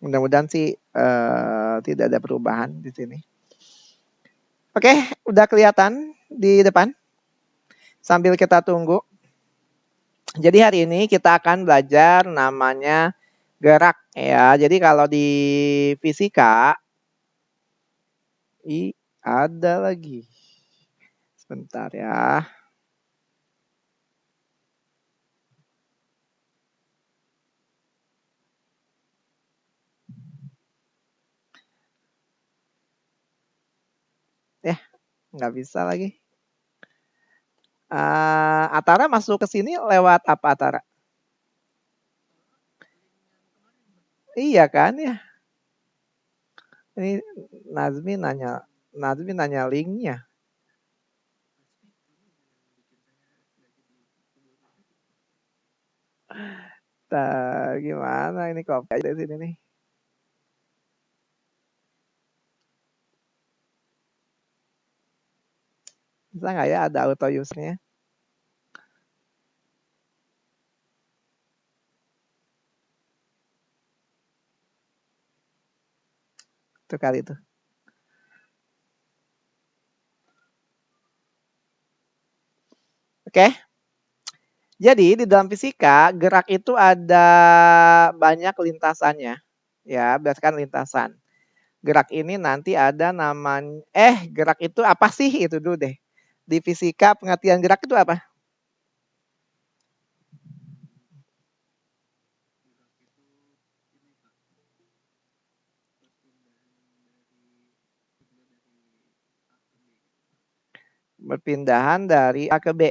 Mudah-mudahan sih tidak ada perubahan di sini. Oke, udah kelihatan di depan? Sambil kita tunggu. Jadi hari ini kita akan belajar namanya gerak ya. Jadi kalau di fisika ada lagi. Sebentar ya. Nggak bisa lagi. Atara masuk ke sini lewat apa Atara? Iya kan ya. Ini Nazmi nanya linknya. Gimana ini copy aja dari sini nih. Bisa nggak ya ada auto usernya? Itu kali itu. Oke. Jadi di dalam fisika gerak itu ada banyak lintasannya. Ya, berdasarkan lintasan. Gerak ini nanti ada namanya gerak itu apa sih? Itu dulu deh. Di fisika pengertian gerak itu apa? Berpindahan dari A ke B.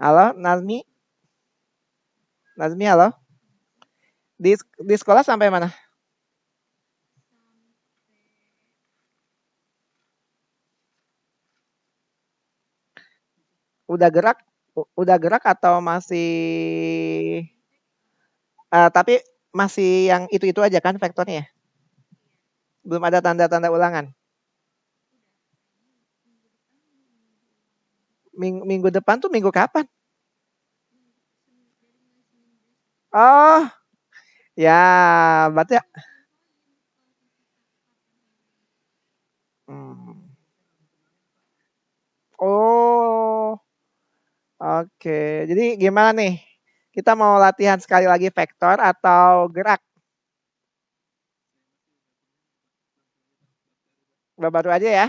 Halo, Nazmi? Nazmi, halo? Di sekolah sampai mana? Udah gerak? Udah gerak atau masih tapi masih yang itu-itu aja kan vektornya? Belum ada tanda-tanda ulangan? Minggu depan tuh minggu kapan? Oh, ya, berarti Oh, oke. Jadi gimana nih? Kita mau latihan sekali lagi vektor atau gerak? Baru aja ya.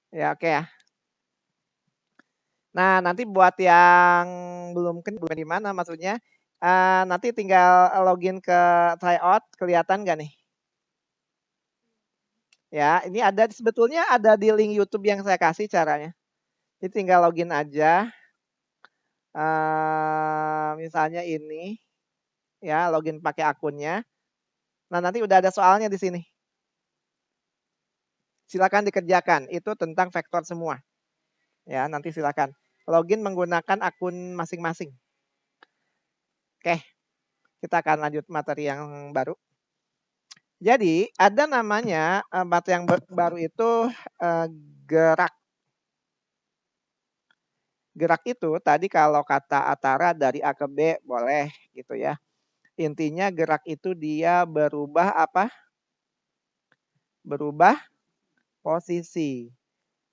Ya, oke ya. Nah, nanti buat yang belum di mana maksudnya, nanti tinggal login ke tryout, kelihatan nggak nih? Ya, ini ada sebetulnya ada di link YouTube yang saya kasih caranya. Jadi tinggal login aja. Misalnya ini, ya login pakai akunnya. Nah, nanti udah ada soalnya di sini. Silakan dikerjakan. Itu tentang vektor semua. Ya, nanti silakan login menggunakan akun masing-masing. Oke, kita akan lanjut materi yang baru. Jadi ada namanya materi yang baru itu gerak. Gerak itu tadi kalau kata Atara dari A ke B boleh gitu ya. Intinya gerak itu dia berubah apa? Berubah posisi,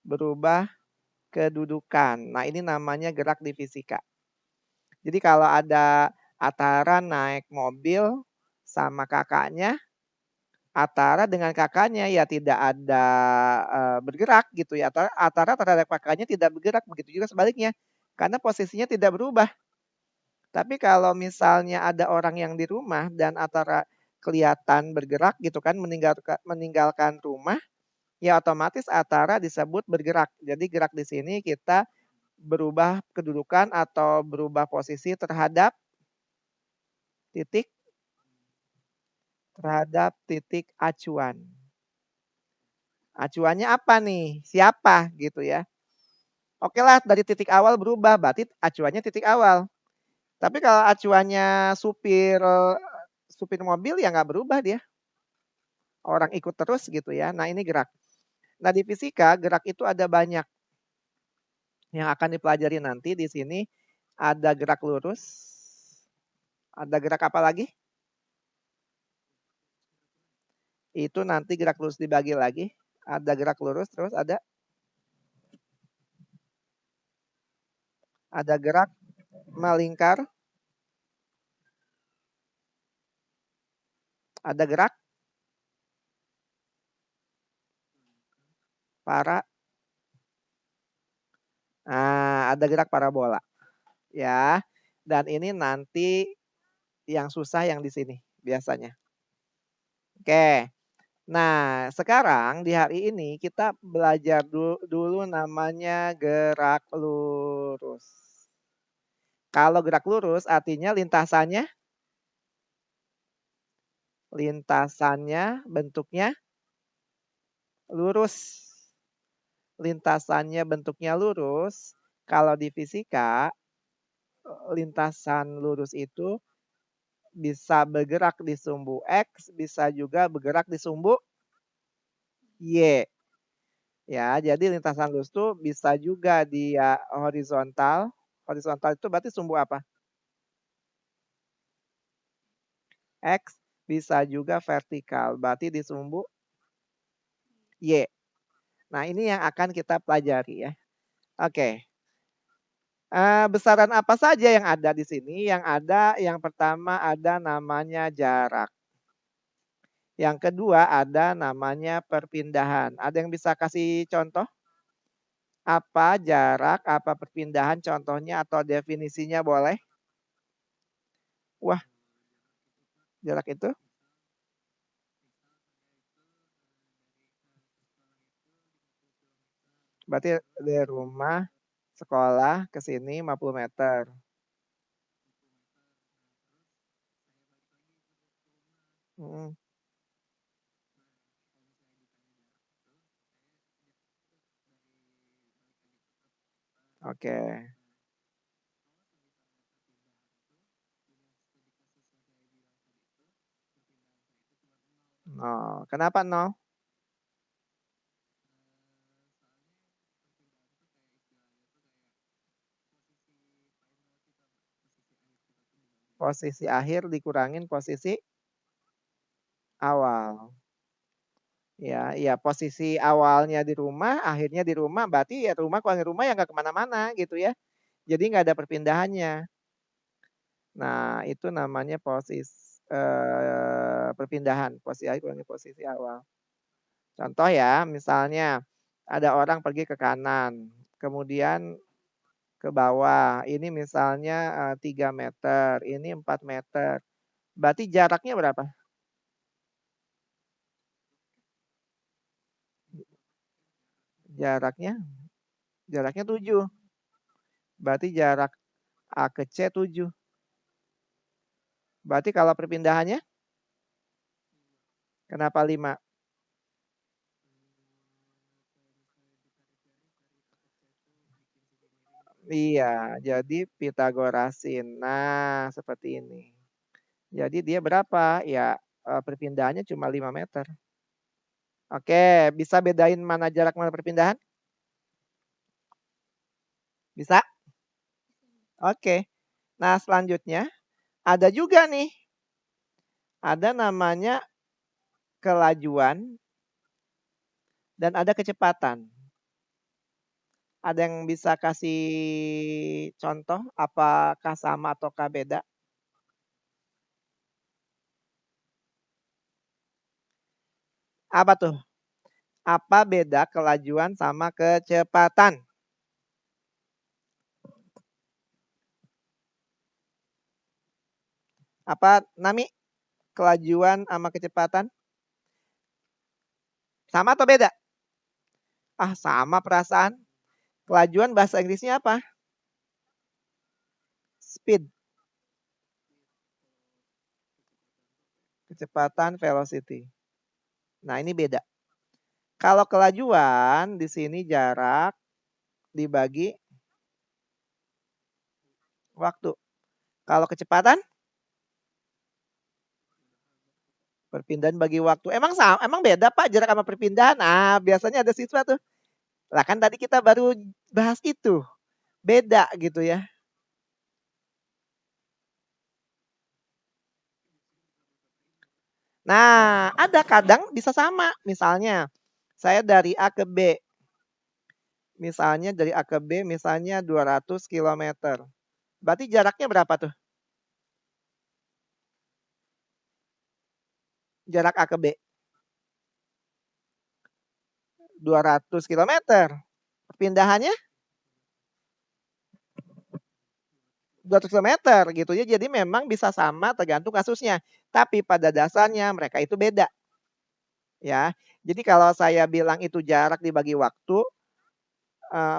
berubah kedudukan. Nah, ini namanya gerak di fisika. Jadi kalau ada Atara naik mobil sama kakaknya, Atara dengan kakaknya ya tidak ada bergerak gitu ya. Atara terhadap kakaknya tidak bergerak, begitu juga sebaliknya. Karena posisinya tidak berubah. Tapi kalau misalnya ada orang yang di rumah dan Atara kelihatan bergerak gitu kan, meninggalkan rumah, ya otomatis Atara disebut bergerak. Jadi gerak di sini kita berubah kedudukan atau berubah posisi terhadap titik acuan. Acuannya apa nih? Siapa gitu ya. Oke lah dari titik awal berubah, berarti acuannya titik awal. Tapi kalau acuannya supir mobil ya nggak berubah dia. Orang ikut terus gitu ya. Nah ini gerak. Nah di fisika gerak itu ada banyak yang akan dipelajari nanti di sini. Ada gerak lurus, Ada gerak apa lagi? Itu nanti gerak lurus dibagi lagi. Ada gerak lurus, terus ada gerak melingkar, ada gerak para, ada gerak parabola, ya. Dan ini nanti yang susah yang di sini biasanya. Oke. Nah, sekarang di hari ini kita belajar dulu namanya gerak lurus. Kalau gerak lurus artinya lintasannya bentuknya lurus. Lintasannya bentuknya lurus. Kalau di fisika, lintasan lurus itu bisa bergerak di sumbu X, bisa juga bergerak di sumbu Y. Ya, jadi lintasan lurus itu bisa juga dia horizontal. Horizontal itu berarti sumbu apa? X. Bisa juga vertikal, berarti di sumbu Y. Nah, ini yang akan kita pelajari ya. Oke. Besaran apa saja yang ada di sini? Yang ada, yang pertama ada namanya jarak. Yang kedua ada namanya perpindahan. Ada yang bisa kasih contoh? Apa jarak, apa perpindahan contohnya atau definisinya boleh? Wah, jarak itu berarti dari rumah sekolah ke sini 50 meter. Hmm, oke. Nol. Kenapa nol? Posisi akhir dikurangin posisi awal. Ya, ya posisi awalnya di rumah, akhirnya di rumah, berarti ya rumah kurangin rumah ya nggak kemana-mana gitu ya. Jadi nggak ada perpindahannya. Nah, itu namanya perpindahan, posisi akhir kurangi posisi awal. Contoh ya, misalnya ada orang pergi ke kanan, kemudian ke bawah. Ini misalnya 3 meter, ini 4 meter. Berarti jaraknya berapa? Jaraknya jaraknya 7. Berarti jarak A ke C 7. Berarti kalau perpindahannya kenapa 5? Iya, jadi Pitagorasin. Nah, seperti ini. Jadi dia berapa? Ya, perpindahannya cuma 5 meter. Oke, bisa bedain mana jarak mana perpindahan? Bisa? Oke. Nah, selanjutnya ada juga nih. Ada namanya kelajuan dan ada kecepatan. Ada yang bisa kasih contoh apakah sama ataukah beda? Apa tuh? Apa beda kelajuan sama kecepatan? Apa Nami? Kelajuan sama kecepatan? Sama atau beda? Ah, sama perasaan. Kelajuan bahasa Inggrisnya apa? Speed. Kecepatan, velocity. Nah, ini beda. Kalau kelajuan di sini jarak dibagi waktu. Kalau kecepatan perpindahan bagi waktu. Emang sama, emang beda Pak jarak sama perpindahan? Ah, biasanya ada siswa tuh. Lah kan tadi kita baru bahas itu. Beda gitu ya. Nah, ada kadang bisa sama. Misalnya, saya dari A ke B. Misalnya dari A ke B, misalnya 200 kilometer. Berarti jaraknya berapa tuh? Jarak A ke B. 200 kilometer. Pindahannya 200 kilometer gitu ya. Jadi memang bisa sama tergantung kasusnya. Tapi pada dasarnya mereka itu beda ya. Jadi kalau saya bilang itu jarak dibagi waktu,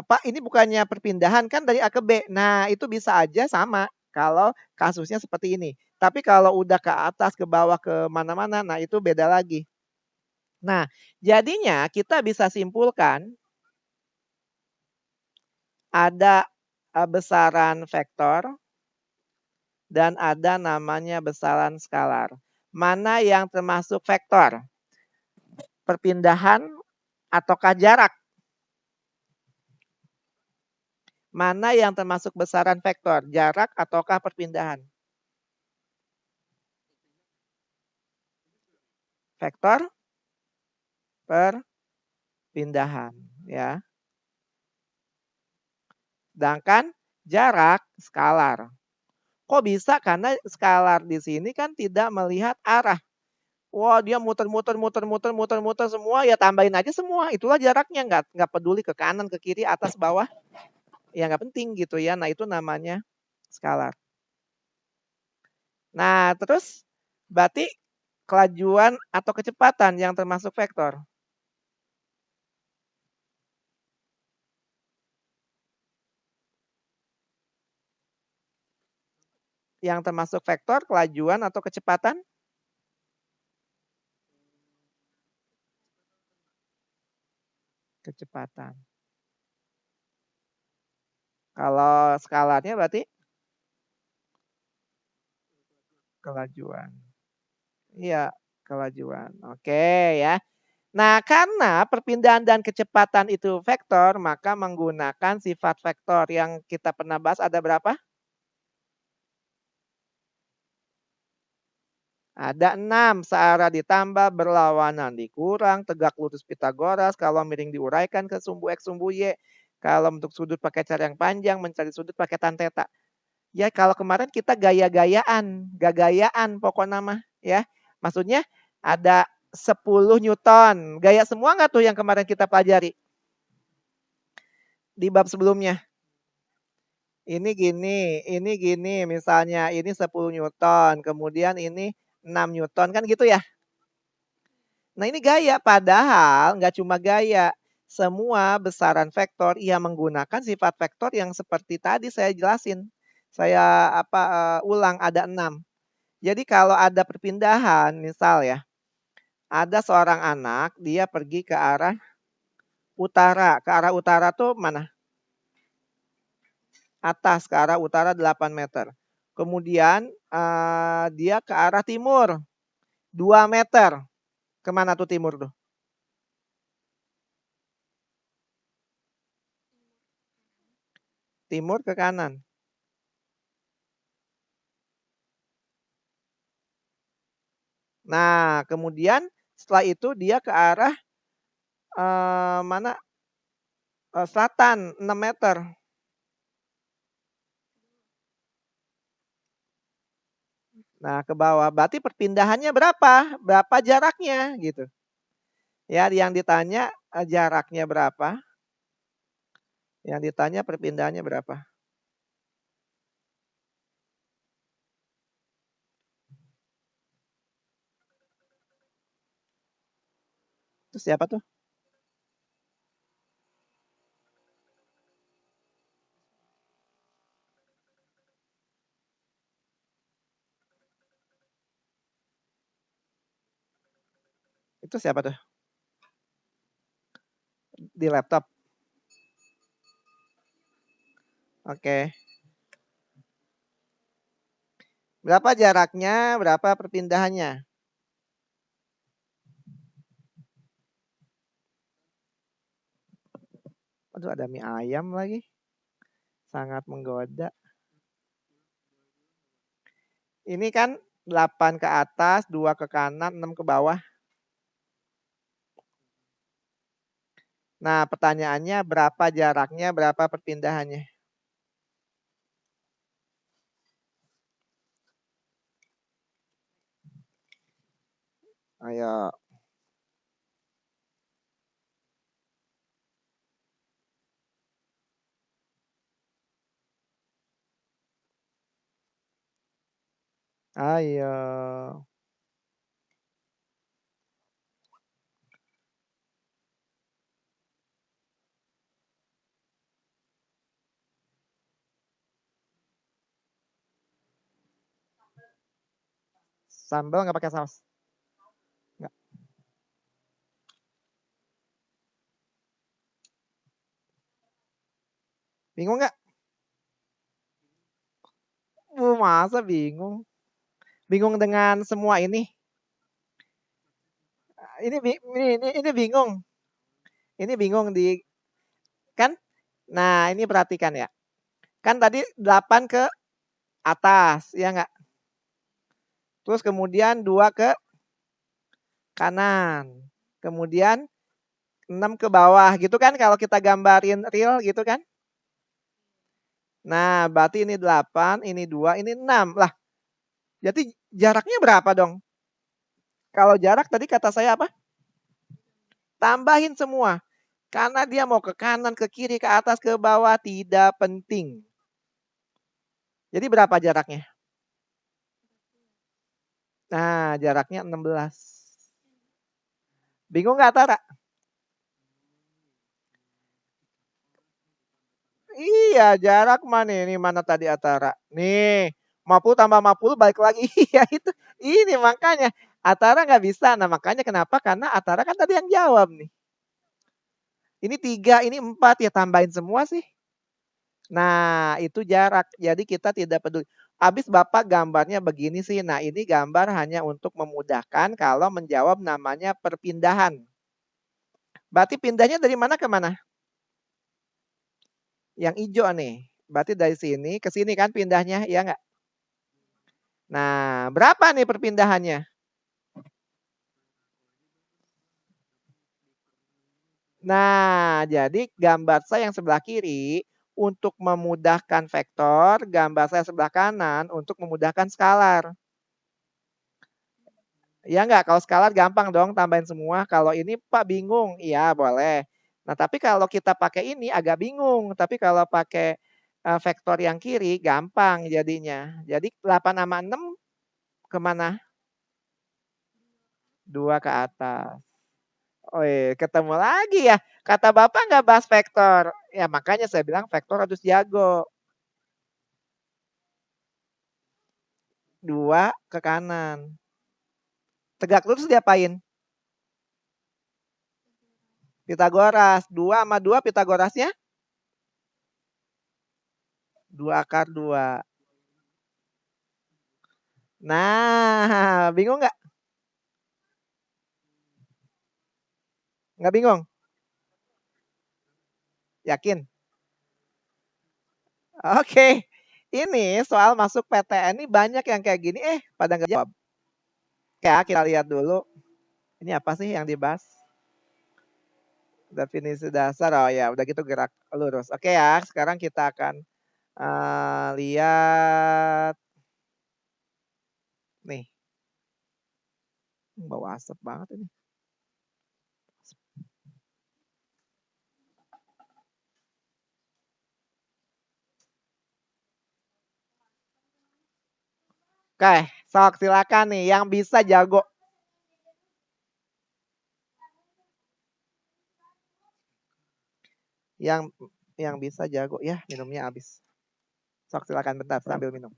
Pak ini bukannya perpindahan kan dari A ke B. Nah itu bisa aja sama kalau kasusnya seperti ini. Tapi kalau udah ke atas, ke bawah, ke mana-mana, nah itu beda lagi. Nah jadinya kita bisa simpulkan ada besaran vektor dan ada namanya besaran skalar. Mana yang termasuk vektor? Perpindahan ataukah jarak? Mana yang termasuk besaran vektor? Jarak ataukah perpindahan? Vektor perpindahan ya. Sedangkan jarak skalar. Kok bisa? Karena skalar di sini kan tidak melihat arah. Wah, dia muter-muter muter-muter muter-muter semua, ya tambahin aja semua. Itulah jaraknya, nggak peduli ke kanan, ke kiri, atas, bawah. Ya nggak penting gitu ya. Nah, itu namanya skalar. Nah, terus berarti kelajuan atau kecepatan yang termasuk vektor. Yang termasuk vektor, kelajuan atau kecepatan? Kecepatan. Kalau skalarnya berarti kelajuan. Iya, kelajuan. Oke ya. Nah, karena perpindahan dan kecepatan itu vektor, maka menggunakan sifat vektor yang kita pernah bahas ada berapa? Ada 6. Searah ditambah, berlawanan dikurang, tegak lurus Pitagoras, kalau miring diuraikan ke sumbu X, sumbu Y. Kalau untuk sudut pakai cara yang panjang, mencari sudut pakai tan theta. Ya kalau kemarin kita gaya-gayaan pokok nama ya. Maksudnya ada 10 Newton. Gaya semua nggak tuh yang kemarin kita pelajari di bab sebelumnya? Ini gini, misalnya ini 10 Newton, kemudian ini 6 Newton kan gitu ya. Nah ini gaya, padahal nggak cuma gaya. Semua besaran vektor ia menggunakan sifat vektor yang seperti tadi saya jelasin. Saya ulang ada 6. Jadi kalau ada perpindahan, misal ya, ada seorang anak, dia pergi ke arah utara. Ke arah utara tuh mana? Atas, ke arah utara 8 meter. Kemudian dia ke arah timur, 2 meter. Kemana tuh timur tuh? Timur ke kanan. Nah, kemudian setelah itu dia ke arah mana? Selatan 6 meter. Nah, ke bawah. Berarti perpindahannya berapa? Berapa jaraknya gitu. Ya, yang ditanya jaraknya berapa? Yang ditanya perpindahannya berapa? Itu siapa tuh? Itu siapa tuh? Di laptop. Oke. Berapa jaraknya, berapa perpindahannya? Aduh, ada mie ayam lagi. Sangat menggoda. Ini kan 8 ke atas, 2 ke kanan, 6 ke bawah. Nah, pertanyaannya berapa jaraknya, berapa perpindahannya? Ayo. Ayo. Sambal nggak pakai saus? Nggak. Bingung nggak? Masa bingung? Bingung dengan semua ini? Ini bingung. Ini bingung di kan? Nah, ini perhatikan ya. Kan tadi 8 ke atas, ya nggak? Terus kemudian 2 ke kanan. Kemudian 6 ke bawah gitu kan kalau kita gambarin real gitu kan? Nah, berarti ini 8, ini 2, ini 6. Lah, jadi jaraknya berapa dong? Kalau jarak tadi kata saya apa? Tambahin semua. Karena dia mau ke kanan, ke kiri, ke atas, ke bawah, tidak penting. Jadi berapa jaraknya? Nah, jaraknya 16. Bingung nggak, Tara? Iya, jarak mana ini? Mana tadi Atara? Nih, 50 tambah 50 balik lagi. Iya itu. Ini makanya Atara nggak bisa. Nah makanya kenapa? Karena Atara kan tadi yang jawab nih. Ini 3, ini 4 ya tambahin semua sih. Nah itu jarak. Jadi kita tidak peduli. Habis Bapak gambarnya begini sih. Nah ini gambar hanya untuk memudahkan kalau menjawab namanya perpindahan. Berarti pindahnya dari mana ke mana? Yang hijau nih. Berarti dari sini ke sini kan pindahnya, ya nggak? Nah, berapa nih perpindahannya? Nah, jadi gambar saya yang sebelah kiri untuk memudahkan vektor, gambar saya sebelah kanan untuk memudahkan skalar. Ya nggak? Kalau skalar gampang dong tambahin semua. Kalau ini Pak bingung, iya boleh. Nah, tapi kalau kita pakai ini agak bingung. Tapi kalau pakai vektor yang kiri gampang jadinya. Jadi 8 sama 6 kemana? 2 ke atas. Oh iya, ketemu lagi ya. Kata Bapak nggak bahas vektor. Ya makanya saya bilang vektor harus jago. 2 ke kanan. Tegak lurus diapain? Pitagoras. 2 sama 2 Pitagorasnya? 2 akar 2. Nah, bingung nggak? Nggak bingung? Yakin? Oke. Ini soal masuk PTN ini banyak yang kayak gini. Pada nggak jawab. Oke ya, kita lihat dulu. Ini apa sih yang dibahas? Definisi dasar. Oh ya, udah gitu gerak lurus. Oke ya, sekarang kita akan lihat nih. Bau asap banget ini. Oke, sok silakan nih yang bisa jago. Yang bisa jago ya minumnya habis. Sok silakan bentar sambil minum.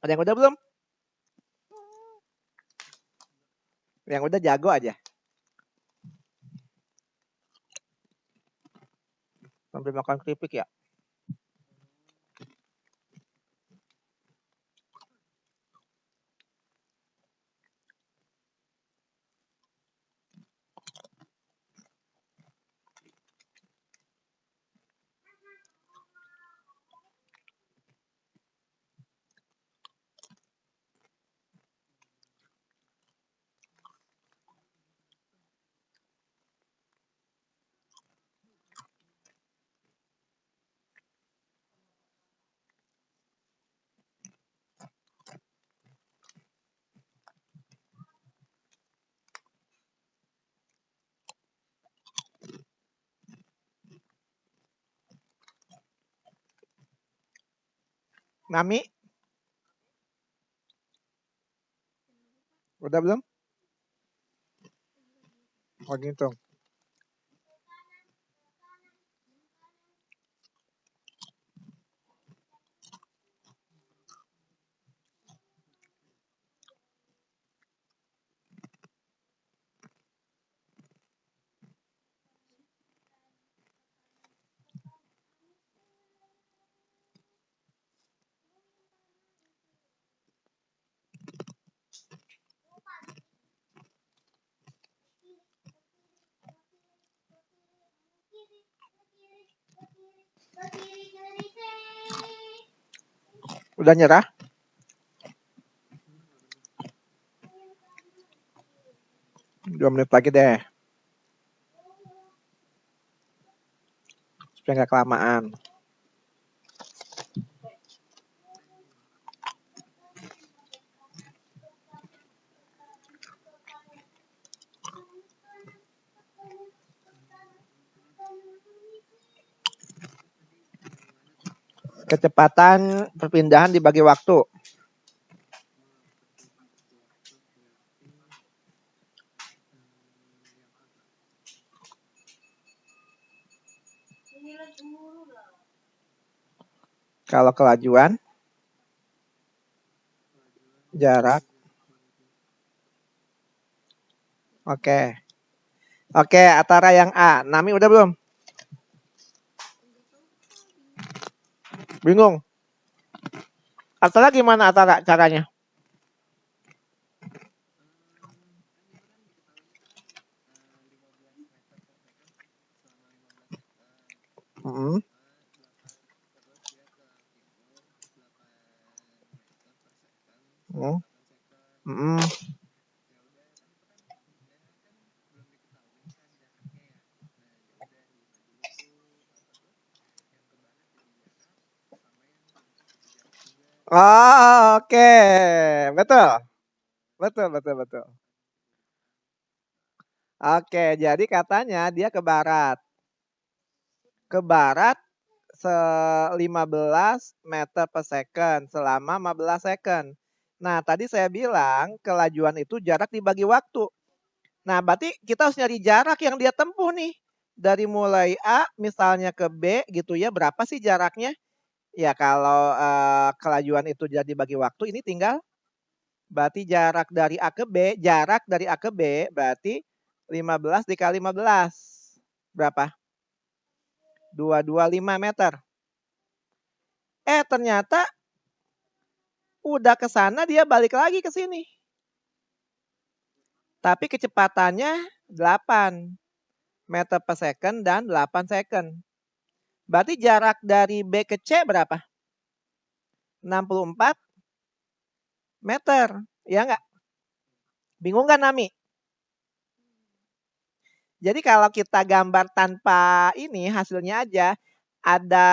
Ada yang udah belum? Yang udah jago aja. Sambil makan keripik ya. Nami, udah belum? Oh gitu. Udah nyerah? 2 menit lagi deh. Supaya nggak kelamaan. Kecepatan perpindahan dibagi waktu. Kalau kelajuan, jarak. Oke. Oke, Atara yang A. Nami udah belum? Bingung? Atara gimana Atara caranya? Mm-mm. Mm-mm. Oh, oke. Betul. Betul, betul, betul. Oke, jadi katanya dia ke barat. Ke barat 15 meter per second selama 15 second. Nah, tadi saya bilang kelajuan itu jarak dibagi waktu. Nah, berarti kita harus nyari jarak yang dia tempuh nih. Dari mulai A misalnya ke B gitu ya, berapa sih jaraknya? Ya kalau kelajuan itu jadi bagi waktu, ini tinggal berarti jarak dari A ke B, jarak dari A ke B berarti 15 dikali 15. Berapa? 225 meter. Ternyata udah ke sana dia balik lagi ke sini. Tapi kecepatannya 8 meter per second dan 8 second. Berarti jarak dari B ke C berapa? 64 meter. Ya enggak? Bingung kan Nami? Jadi kalau kita gambar tanpa ini hasilnya aja. Ada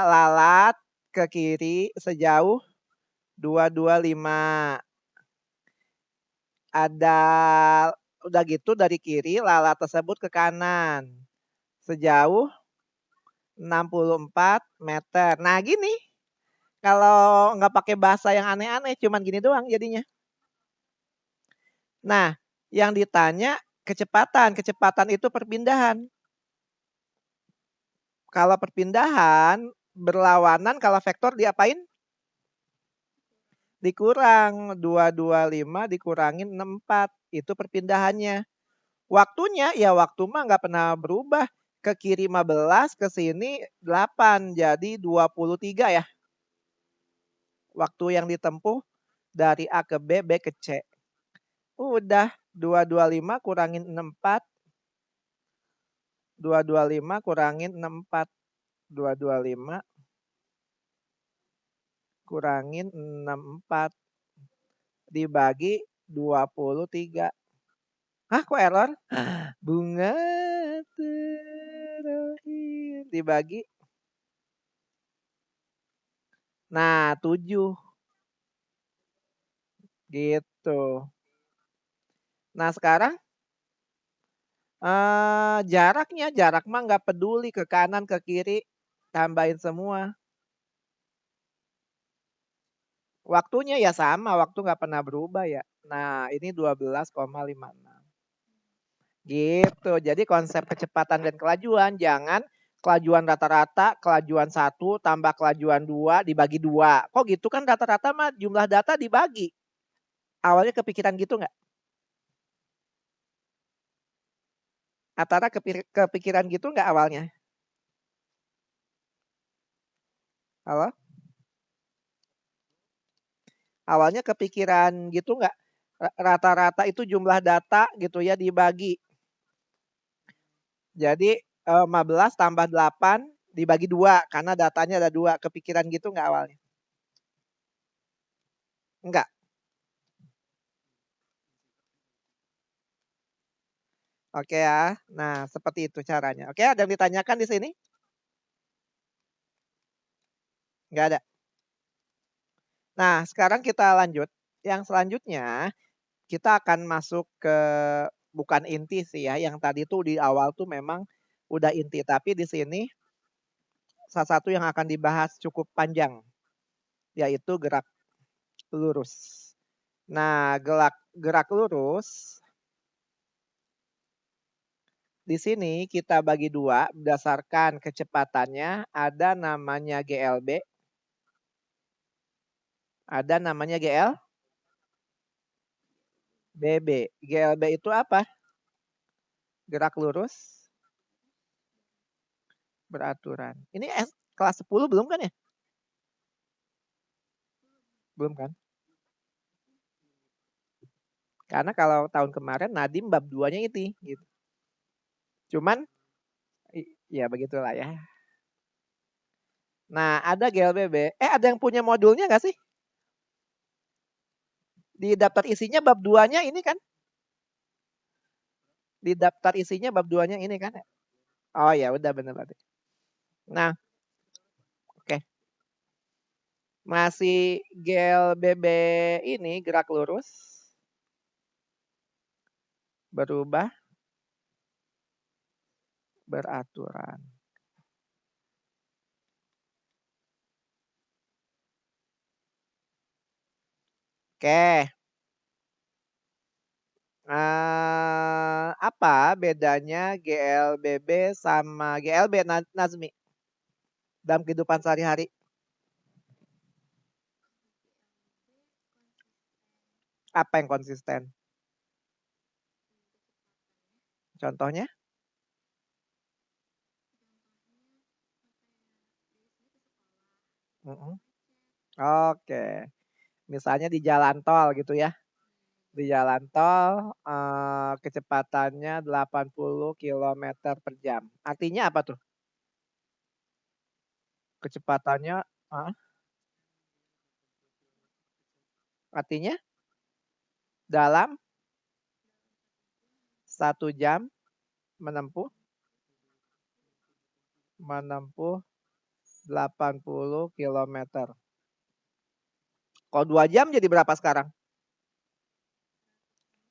lalat ke kiri sejauh 225. Ada udah gitu dari kiri lalat tersebut ke kanan. Sejauh 64 meter. Nah gini, kalau nggak pakai bahasa yang aneh-aneh, cuman gini doang jadinya. Nah, yang ditanya kecepatan. Kecepatan itu perpindahan. Kalau perpindahan berlawanan, kalau vektor diapain? dikurang 225 dikurangin 64, itu perpindahannya. Waktunya, ya waktu mah nggak pernah berubah. Ke kiri 15, ke sini 8, jadi 23 ya. Waktu yang ditempuh dari A ke B, B ke C. Udah, 225 kurangin 64. 225 kurangin 64. 225 kurangin 64 dibagi 23. Hah, kok error? Bunga terakhir dibagi. Nah, 7. Gitu. Nah, sekarang jarak mah nggak peduli ke kanan, ke kiri, tambahin semua. Waktunya ya sama, waktu nggak pernah berubah ya. Nah, ini 12,56. Gitu. Jadi konsep kecepatan dan kelajuan, jangan kelajuan rata-rata, kelajuan 1 tambah kelajuan 2 dibagi 2. Kok gitu, kan rata-rata mah jumlah data dibagi. Awalnya kepikiran gitu nggak? Atara kepikiran gitu nggak awalnya? Halo? Awalnya kepikiran gitu nggak? Rata-rata itu jumlah data gitu ya dibagi. Jadi 15 tambah 8 dibagi 2 karena datanya ada 2. Kepikiran gitu nggak awalnya? Enggak. Oke ya. Nah, seperti itu caranya. Oke, ada yang ditanyakan di sini? Nggak ada. Nah, sekarang kita lanjut. Yang selanjutnya kita akan masuk ke bukan inti sih ya. Yang tadi tuh di awal tuh memang udah inti, tapi di sini salah satu yang akan dibahas cukup panjang, yaitu gerak lurus. Nah, gerak lurus di sini kita bagi 2 berdasarkan kecepatannya, ada namanya GLB, ada namanya BB. GLB itu apa? Gerak lurus beraturan. Ini kelas 10 belum kan ya? Belum kan? Karena kalau tahun kemarin Nadim bab 2-nya itu gitu. Cuman ya begitulah ya. Nah, ada GLBB. Ada yang punya modulnya nggak sih? Di daftar isinya bab 2-nya ini kan? Di daftar isinya bab 2-nya ini kan? Oh ya, udah bener berarti. Nah, oke. Masih GLBB ini gerak lurus berubah beraturan. Oke. Apa bedanya GLBB sama GLB, Nazmi, dalam kehidupan sehari-hari? Apa yang konsisten? Contohnya? Oke. Misalnya di jalan tol gitu ya. Di jalan tol kecepatannya 80 kilometer per jam. Artinya apa tuh? Kecepatannya artinya dalam 1 jam menempuh 80 kilometer. Kalau 2 jam jadi berapa sekarang?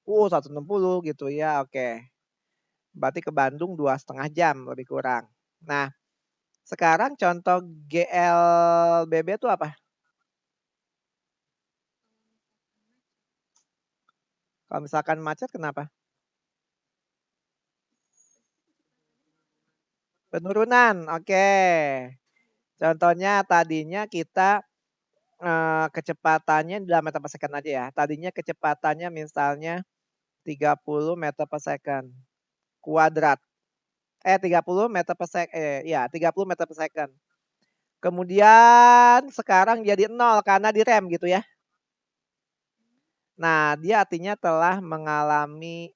160 gitu ya, oke. Berarti ke Bandung 2,5 jam lebih kurang. Nah, sekarang contoh GLBB itu apa? Kalau misalkan macet kenapa? Penurunan, oke. Contohnya tadinya kita Kecepatannya dalam meter per second aja ya. Tadinya kecepatannya misalnya 30 meter per second kuadrat. 30 meter per second, ya 30 meter per second. Kemudian sekarang jadi 0 karena direm gitu ya. Nah, dia artinya telah mengalami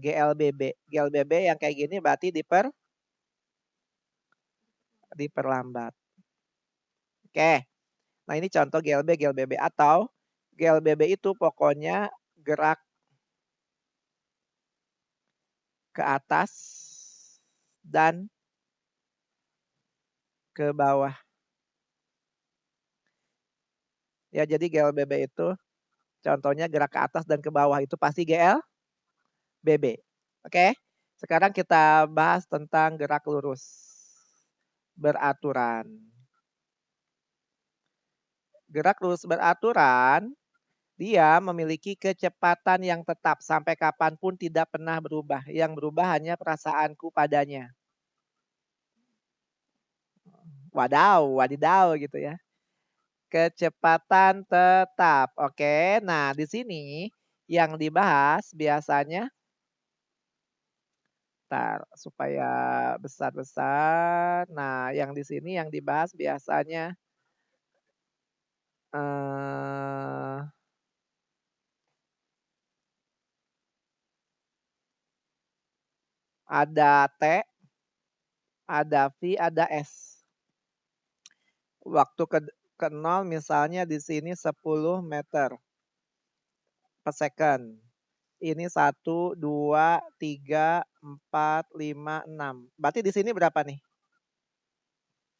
GLBB. GLBB yang kayak gini berarti diperlambat. Oke. Nah, ini contoh GLBB atau GLBB itu pokoknya gerak ke atas dan ke bawah. Ya, jadi GLBB itu contohnya gerak ke atas dan ke bawah itu pasti GLBB. Oke. Sekarang kita bahas tentang gerak lurus beraturan. Gerak lurus beraturan, dia memiliki kecepatan yang tetap sampai kapanpun tidak pernah berubah. Yang berubah hanya perasaanku padanya. Wadidaw gitu ya. Kecepatan tetap. Oke, nah di sini yang dibahas biasanya supaya besar-besar. Nah, yang di sini yang dibahas biasanya ada T, ada V, ada S. Waktu ke 0 misalnya di sini 10 meter per second. Ini 1, 2, 3, 4, 5, 6. Berarti di sini berapa nih?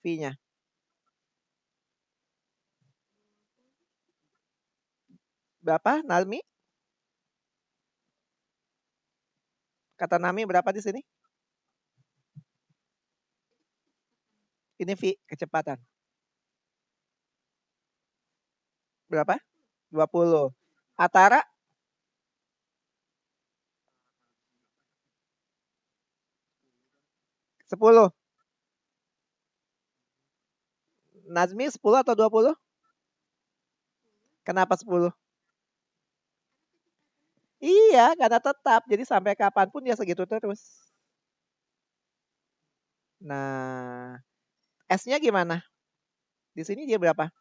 V-nya. Berapa, Nalmi? Kata Nami berapa di sini? Ini V, kecepatan. Berapa? 20. Atara? 10. Nazmi 10 atau 20? Kenapa 10? Iya, karena tetap. Jadi sampai kapanpun dia segitu terus. Nah, S-nya gimana? Di sini dia berapa?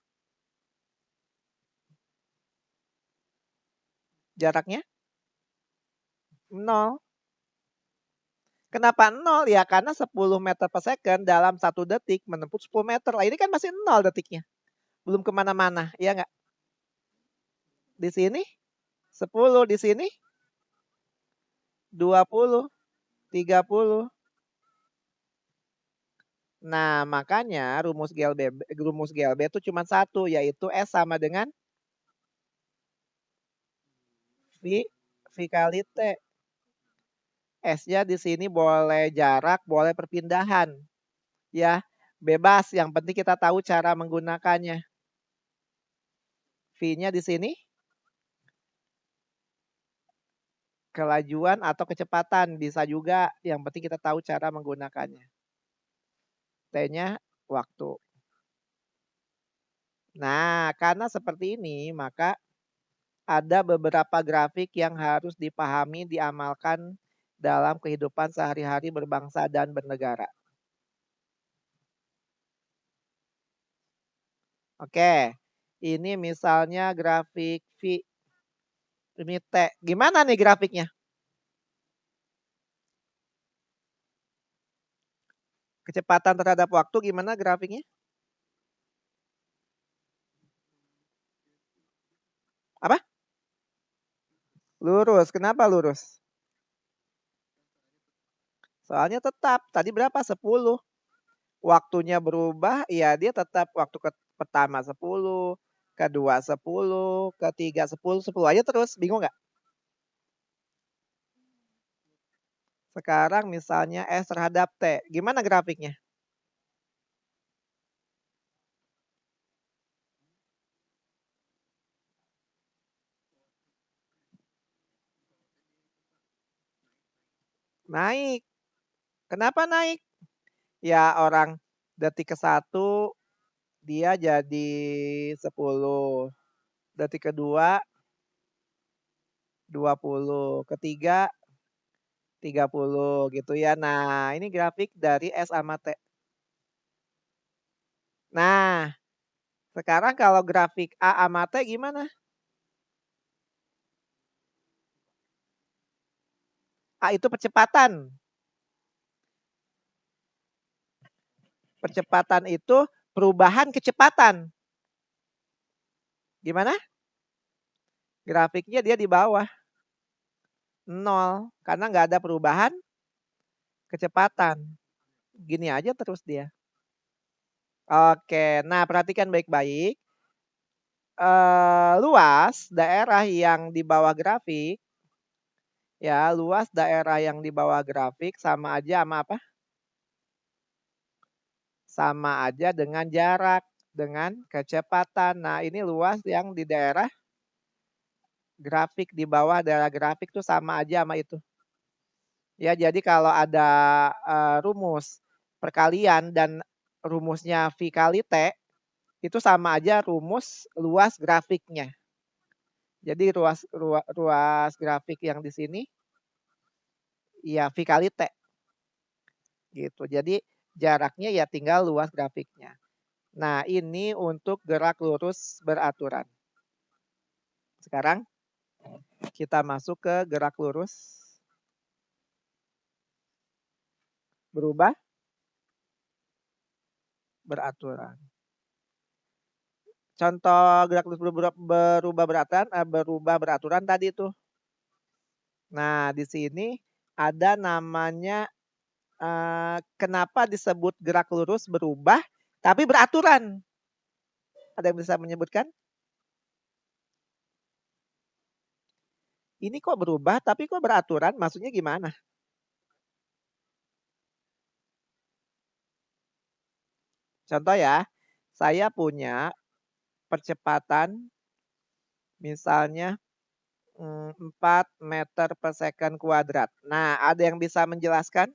Jaraknya? 0. Kenapa 0? Ya karena 10 meter per second dalam 1 detik menempuh 10 meter. Lah ini kan masih 0 detiknya. Belum kemana-mana, iya nggak? Di sini 10, di sini 20, 30. Nah, makanya rumus GLB itu cuma satu, yaitu S sama dengan V kali T. S-nya di sini boleh jarak, boleh perpindahan. Ya, bebas. Yang penting kita tahu cara menggunakannya. V-nya di sini kelajuan atau kecepatan. Bisa juga, yang penting kita tahu cara menggunakannya. T-nya waktu. Nah, karena seperti ini, maka ada beberapa grafik yang harus dipahami, diamalkan dalam kehidupan sehari-hari berbangsa dan bernegara. Oke, ini misalnya grafik V. Ini T. Gimana nih grafiknya? Kecepatan terhadap waktu gimana grafiknya? Apa? Lurus. Kenapa lurus? Soalnya tetap. Tadi berapa? 10. Waktunya berubah, ya dia tetap waktu pertama 10, kedua 10, ketiga 10, 10 aja terus. Bingung nggak? Sekarang misalnya S terhadap T. Gimana grafiknya? Naik. Kenapa naik? Ya orang detik ke 1 dia jadi 10. Detik kedua 20, ketiga 30 gitu ya. Nah, ini grafik dari S sama T. Nah, sekarang kalau grafik A sama T gimana? A itu percepatan. Percepatan itu perubahan kecepatan. Gimana? Grafiknya dia di bawah. 0. Karena nggak ada perubahan kecepatan. Gini aja terus dia. Oke, nah perhatikan baik-baik. Luas daerah yang di bawah grafik, ya luas daerah yang di bawah grafik sama aja sama apa? Sama aja dengan jarak, dengan kecepatan. Nah ini luas yang di daerah grafik, di bawah daerah grafik tuh sama aja sama itu. Ya jadi kalau ada rumus perkalian dan rumusnya V kali T, itu sama aja rumus luas grafiknya. Jadi ruas grafik yang di sini ya V kali T. Gitu. Jadi jaraknya ya tinggal luas grafiknya. Nah, ini untuk gerak lurus beraturan. Sekarang kita masuk ke gerak lurus berubah beraturan. Contoh gerak lurus berubah beraturan tadi tuh. Nah, di sini ada namanya kenapa disebut gerak lurus berubah tapi beraturan? Ada yang bisa menyebutkan? Ini kok berubah tapi kok beraturan? Maksudnya gimana? Contoh ya, saya punya percepatan misalnya 4 meter per second kuadrat. Nah, ada yang bisa menjelaskan?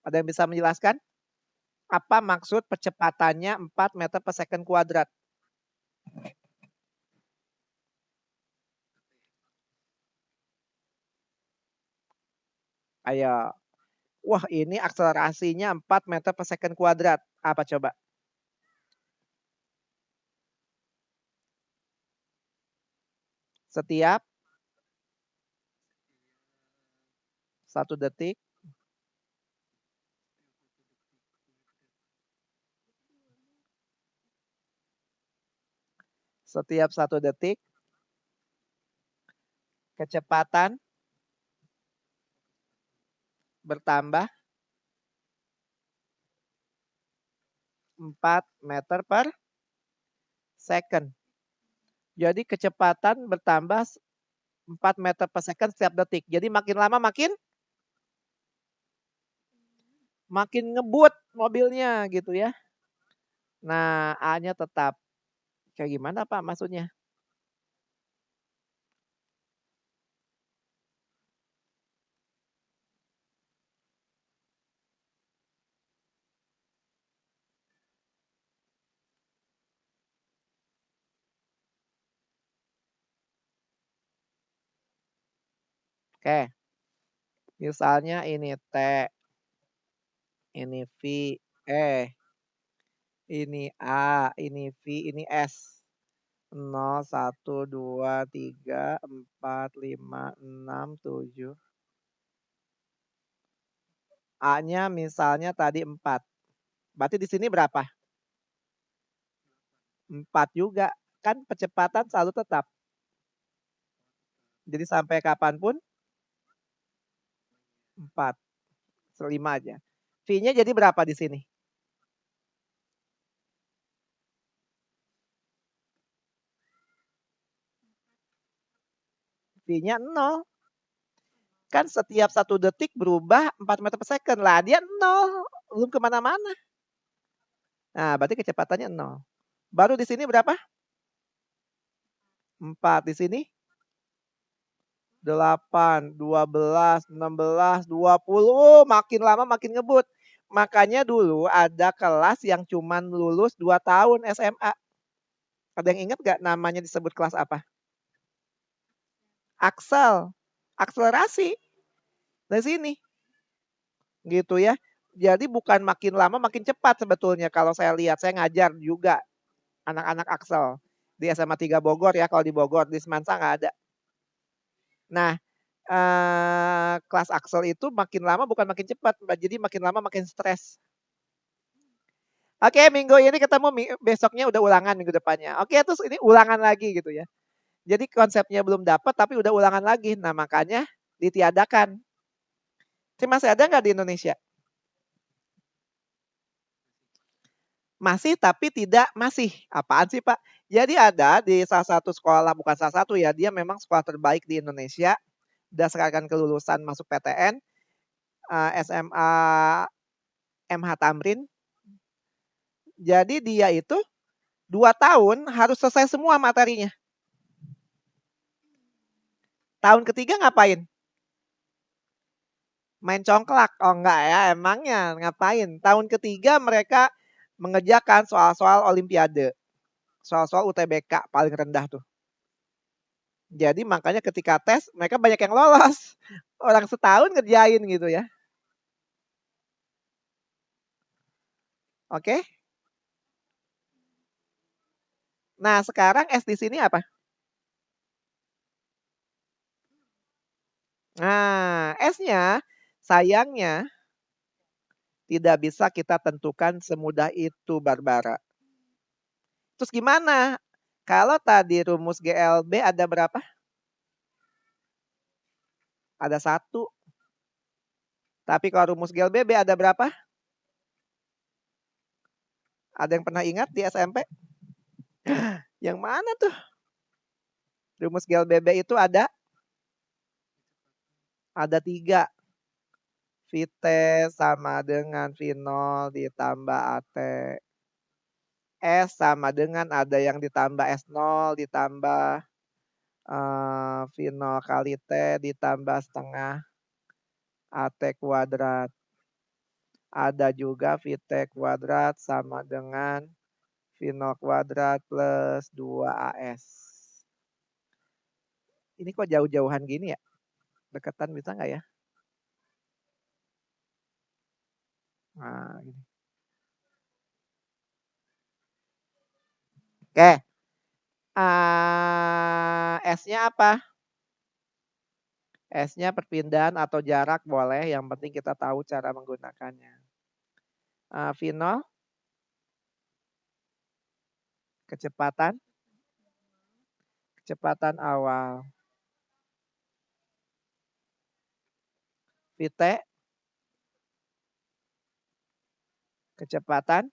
Ada yang bisa menjelaskan? Apa maksud percepatannya 4 meter per second kuadrat? Ayo. Wah, ini akselerasinya 4 meter per second kuadrat. Apa coba? Setiap 1 detik. Setiap 1 detik. Kecepatan bertambah 4 meter per second. Jadi kecepatan bertambah 4 meter per second setiap detik. Jadi makin lama makin ngebut mobilnya gitu ya. Nah, A-nya tetap. Kayak gimana Pak maksudnya? Oke, misalnya ini T, ini V, ini A, ini V, ini S. 0, 1, 2, 3, 4, 5, 6, 7. A-nya misalnya tadi 4. Berarti di sini berapa? 4 juga. Kan percepatan selalu tetap. Jadi sampai kapanpun 4. 5 aja. V-nya jadi berapa di sini? V-nya 0. Kan setiap 1 detik berubah 4 meter per second. Lah dia 0, belum kemana-mana. Nah, berarti kecepatannya 0. Baru di sini berapa? 4. Di sini 8, 12, 16, 20. Makin lama makin ngebut. Makanya dulu ada kelas yang cuman lulus 2 tahun SMA. Ada yang ingat gak namanya disebut kelas apa? Aksel. Akselerasi. Dari sini. Gitu ya. Jadi bukan makin lama makin cepat sebetulnya kalau saya lihat. Saya ngajar juga anak-anak Aksel di SMA 3 Bogor ya. Kalau di Bogor, di Semansa nggak ada. Nah, kelas Aksel itu makin lama bukan makin cepat, jadi makin lama makin stres. Oke, minggu ini ketemu, besoknya udah ulangan minggu depannya. Oke, terus ini ulangan lagi gitu ya. Jadi konsepnya belum dapat tapi udah ulangan lagi. Nah, makanya ditiadakan. Ini masih ada nggak di Indonesia? Masih tapi tidak masih. Apaan sih Pak? Jadi ada di salah satu sekolah, bukan salah satu ya, dia memang sekolah terbaik di Indonesia. Berdasarkan kelulusan masuk PTN, SMA MH Tamrin. Jadi dia itu 2 tahun harus selesai semua materinya. Tahun ketiga ngapain? Main congklak? Oh enggak ya, emangnya ngapain? Tahun ketiga mereka mengerjakan soal-soal olimpiade. Soal-soal UTBK paling rendah tuh. Jadi makanya ketika tes mereka banyak yang lolos. Orang setahun ngerjain gitu ya. Oke. Nah, sekarang S di sini apa? Nah, S-nya sayangnya tidak bisa kita tentukan semudah itu, Barbara. Terus gimana? Kalau tadi rumus GLB ada berapa? Ada 1. Tapi kalau rumus GLBB ada berapa? Ada yang pernah ingat di SMP? Yang mana tuh? Rumus GLBB itu ada 3. VT sama dengan V0 ditambah AT. S sama dengan ada yang ditambah S0 ditambah V0 kali T ditambah setengah AT kuadrat. Ada juga VT kuadrat sama dengan V0 kuadrat plus 2AS. Ini kok jauh-jauhan gini ya? Deketan bisa nggak ya? Nah, gini. Oke. S-nya apa? S-nya perpindahan atau jarak boleh, yang penting kita tahu cara menggunakannya. V0 kecepatan awal. VT kecepatan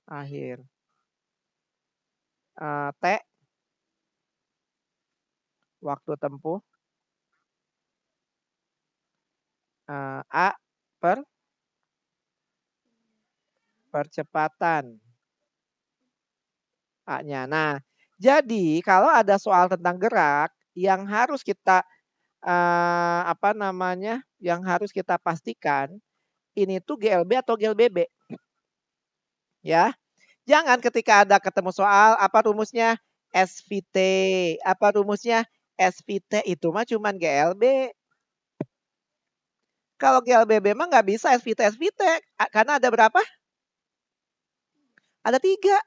akhir. T waktu tempuh. A percepatan A-nya. Nah, jadi kalau ada soal tentang gerak yang harus kita yang harus kita pastikan ini tuh GLB atau GLBB. Ya. Jangan ketika ada ketemu soal apa rumusnya SVT, apa rumusnya SVT itu mah cuman GLB. Kalau GLBB mah nggak bisa SVT karena ada berapa? Ada 3.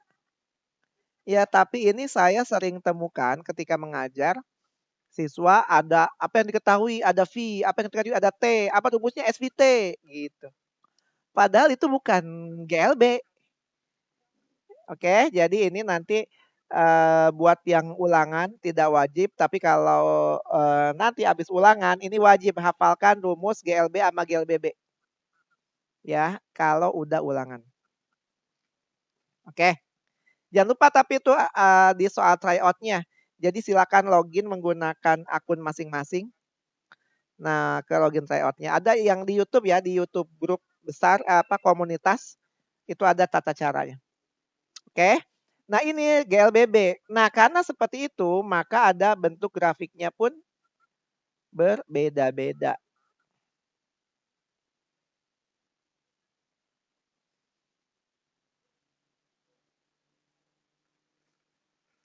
Ya, tapi ini saya sering temukan ketika mengajar siswa ada apa yang diketahui ada V, apa yang diketahui ada T, apa rumusnya SVT gitu. Padahal itu bukan GLB. Oke, jadi ini nanti buat yang ulangan tidak wajib, tapi kalau nanti habis ulangan ini wajib hafalkan rumus GLB sama GLBB. Ya, kalau udah ulangan. Oke. Jangan lupa tapi itu di soal tryout-nya. Jadi silakan login menggunakan akun masing-masing. Nah, ke login tryout-nya. Ada yang di YouTube ya, di YouTube grup besar apa komunitas itu ada tata caranya. Oke. Nah, ini GLBB. Nah, karena seperti itu, maka ada bentuk grafiknya pun berbeda-beda.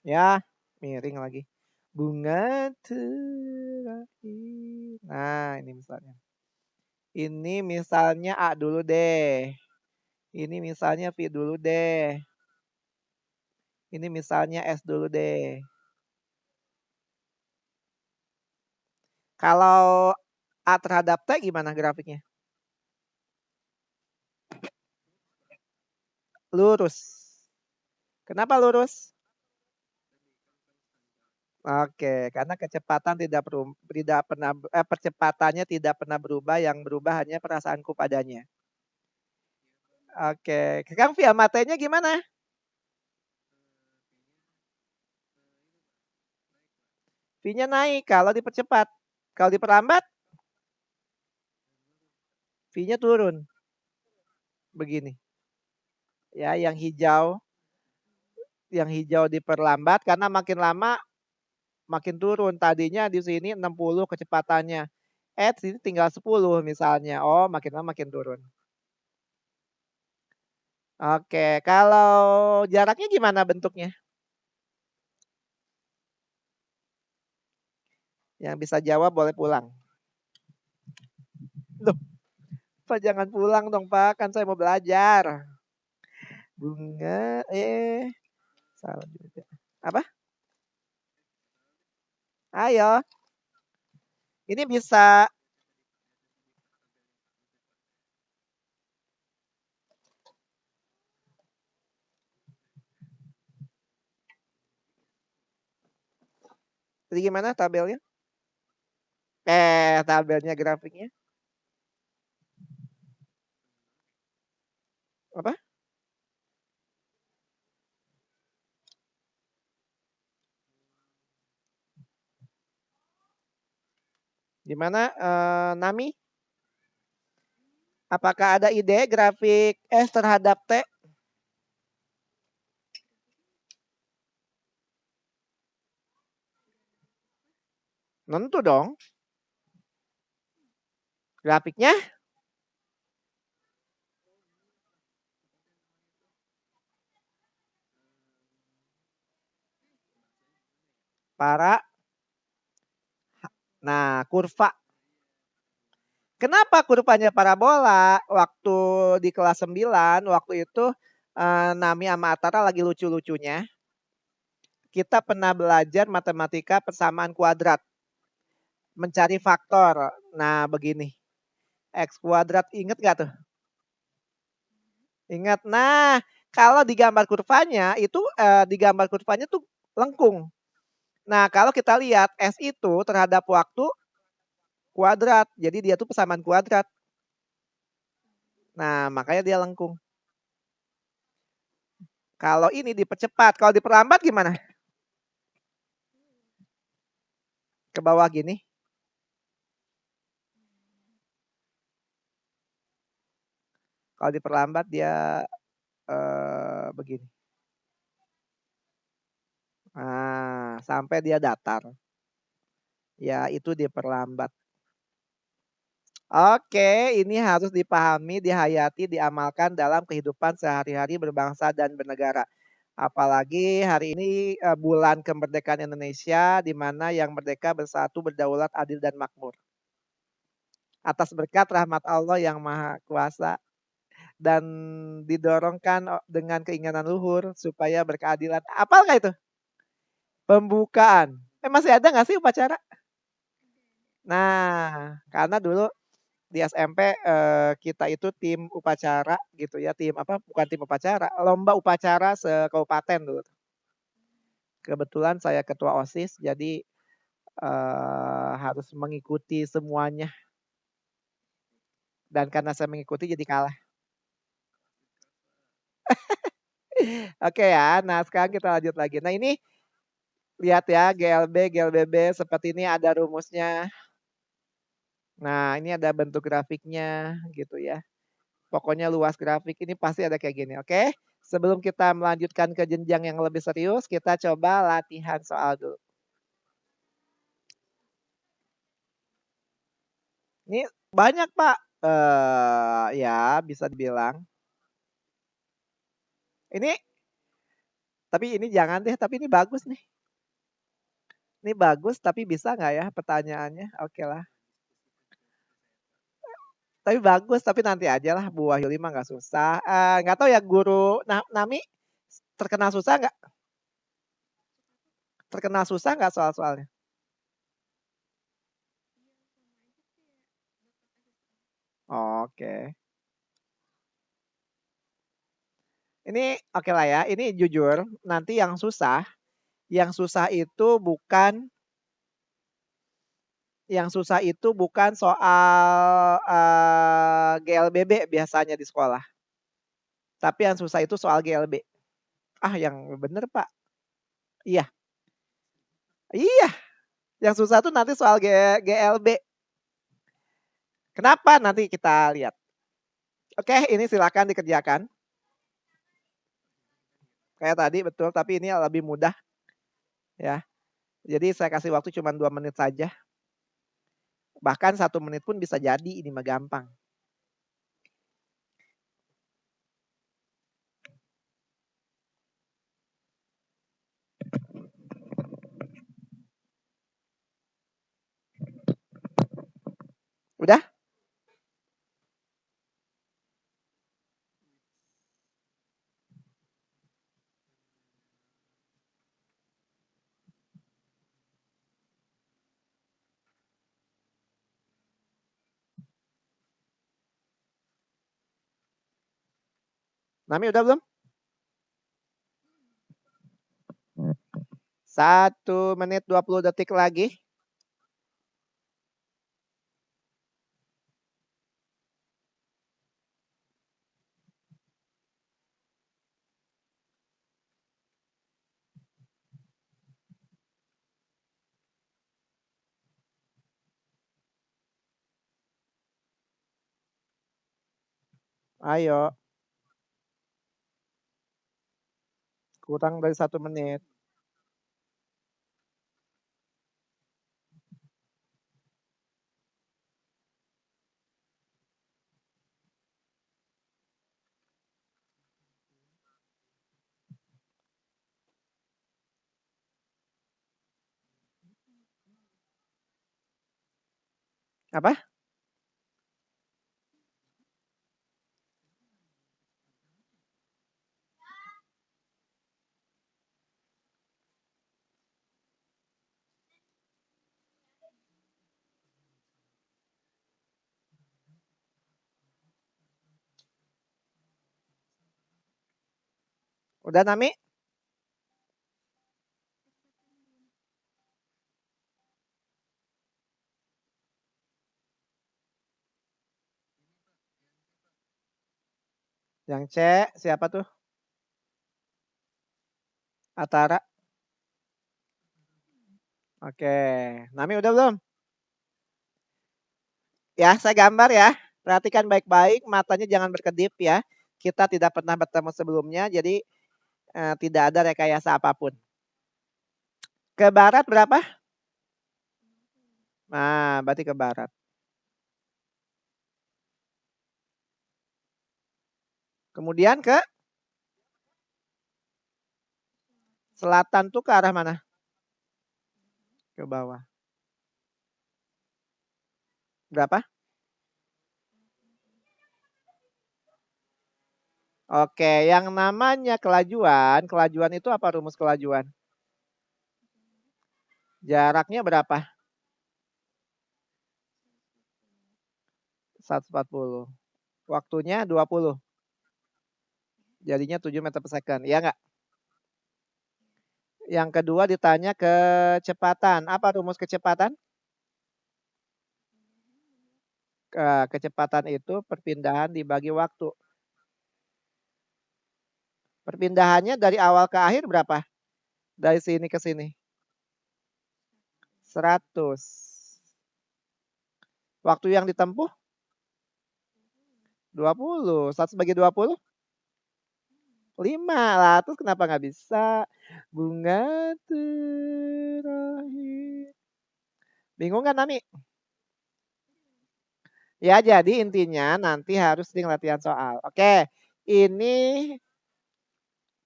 Ya, miring lagi. Bunga terakhir. Nah, ini misalnya. Ini misalnya A dulu deh. Ini misalnya V dulu deh. Ini misalnya S dulu deh. Kalau A terhadap T gimana grafiknya? Lurus. Kenapa lurus? Oke, karena kecepatan tidak pernah percepatannya tidak pernah berubah, yang berubah hanya perasaanku padanya. Oke, Kang via matenya gimana? V-nya naik kalau dipercepat. Kalau diperlambat, V-nya turun. Begini. Ya, yang hijau diperlambat karena makin lama makin turun. Tadinya di sini 60 kecepatannya. Sini tinggal 10 misalnya. Oh, makin lama makin turun. Oke, kalau jaraknya gimana bentuknya? Yang bisa jawab boleh pulang. Loh, Pak jangan pulang dong Pak, kan saya mau belajar. Bunga, salah juga. Apa? Ayo, ini bisa, jadi gimana tabelnya? Tabelnya grafiknya. Apa? Gimana, Nami? Apakah ada ide grafik S terhadap T? Tentu dong. Grafiknya para, nah kurva. Kenapa kurvanya parabola? Waktu di kelas 9, waktu itu Nami sama Atara lagi lucu-lucunya. Kita pernah belajar matematika persamaan kuadrat. Mencari faktor. Nah begini. X kuadrat inget gak tuh? Ingat. Nah kalau di gambar kurvanya itu di gambar kurvanya tuh lengkung. Nah kalau kita lihat S itu terhadap waktu kuadrat. Jadi dia tuh persamaan kuadrat. Nah makanya dia lengkung. Kalau ini dipercepat, kalau diperlambat gimana? Ke bawah gini. Kalau diperlambat dia begini. Nah, sampai dia datar. Ya, itu diperlambat. Oke, ini harus dipahami, dihayati, diamalkan dalam kehidupan sehari-hari berbangsa dan bernegara. Apalagi hari ini bulan kemerdekaan Indonesia, di mana yang merdeka bersatu, berdaulat, adil, dan makmur. Atas berkat rahmat Allah yang Maha Kuasa dan didorongkan dengan keinginan luhur supaya berkeadilan. Apal nggak itu? Pembukaan. Masih ada nggak sih upacara? Nah, karena dulu di SMP kita itu tim upacara gitu ya, tim apa? Bukan tim upacara, lomba upacara sekabupaten dulu. Kebetulan saya ketua OSIS, jadi harus mengikuti semuanya. Dan karena saya mengikuti jadi kalah. Oke ya, nah sekarang kita lanjut lagi. Nah ini lihat ya GLB, GLBB seperti ini ada rumusnya. Nah, ini ada bentuk grafiknya gitu ya. Pokoknya luas grafik ini pasti ada kayak gini, oke? Sebelum kita melanjutkan ke jenjang yang lebih serius, kita coba latihan soal dulu. Ini banyak, Pak. Ya bisa dibilang. Ini tapi ini jangan deh, tapi ini bagus nih. Ini bagus, tapi bisa nggak ya pertanyaannya? Oke lah. Tapi bagus, tapi nanti aja lah Bu Wahyuli mah nggak susah. Nggak tahu ya guru Nami terkenal susah nggak? Terkenal susah nggak soal-soalnya? Oke. Ini oke lah ya. Ini jujur, nanti yang susah itu bukan soal GLBB biasanya di sekolah. Tapi yang susah itu soal GLB. Ah, yang bener Pak. Iya, iya. Yang susah tuh nanti soal GLB. Kenapa? Nanti kita lihat. Oke, ini silakan dikerjakan. Kayak tadi betul, tapi ini lebih mudah ya. Jadi saya kasih waktu cuma 2 menit saja. Bahkan 1 menit pun bisa jadi, ini mah gampang. Udah? Nami udah belum? 1 menit 20 detik lagi. Ayo, kurang dari 1 menit. Apa? Udah Nami? Yang C siapa tuh? Atara. Oke. Nami udah belum? Ya, saya gambar ya. Perhatikan baik-baik, matanya jangan berkedip ya. Kita tidak pernah bertemu sebelumnya, jadi tidak ada rekayasa apapun. Ke barat berapa? Nah, berarti ke barat. Kemudian ke selatan tuh ke arah mana? Ke bawah. Berapa? Oke, yang namanya kelajuan, kelajuan itu apa rumus kelajuan? Jaraknya berapa? 140. Waktunya 20. Jadinya 7 meter per second. Iya nggak? Yang kedua ditanya kecepatan. Apa rumus kecepatan? Kecepatan itu perpindahan dibagi waktu. Perpindahannya dari awal ke akhir berapa? Dari sini ke sini. 100. Waktu yang ditempuh 20. 1 bagi 20? 5 lah. Terus kenapa nggak bisa? Bunga terakhir. Bingung kan, Nami? Ya, jadi intinya nanti harus sering latihan soal. Oke, ini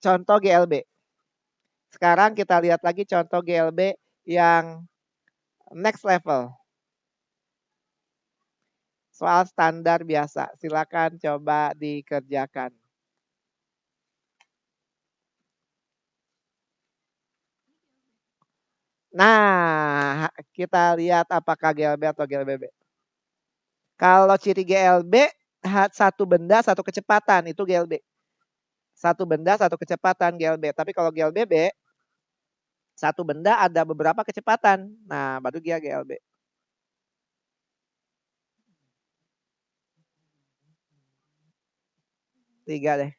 contoh GLB. Sekarang kita lihat lagi contoh GLB yang next level. Soal standar biasa. Silakan coba dikerjakan. Nah, kita lihat apakah GLB atau GLBB. Kalau ciri GLB, satu benda, satu kecepatan, itu GLB. Satu benda, satu kecepatan GLB. Tapi kalau GLBB, satu benda ada beberapa kecepatan. Nah, baru dia GLB. Tiga deh.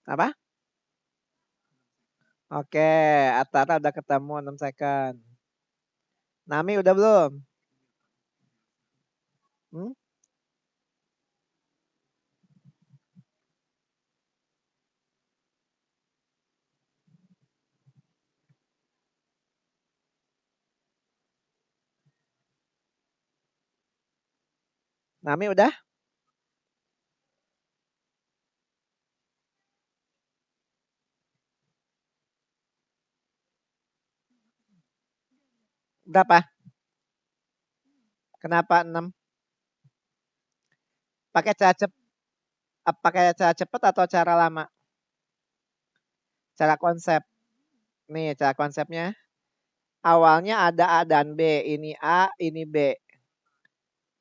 Apa? Oke, Atara udah ketemu 6 second. Nami udah belum? Hmm? Nami udah? Berapa? Kenapa 6? Pakai cara cepet atau cara lama? Cara konsep. Nih, cara konsepnya. Awalnya ada A dan B. Ini A, ini B.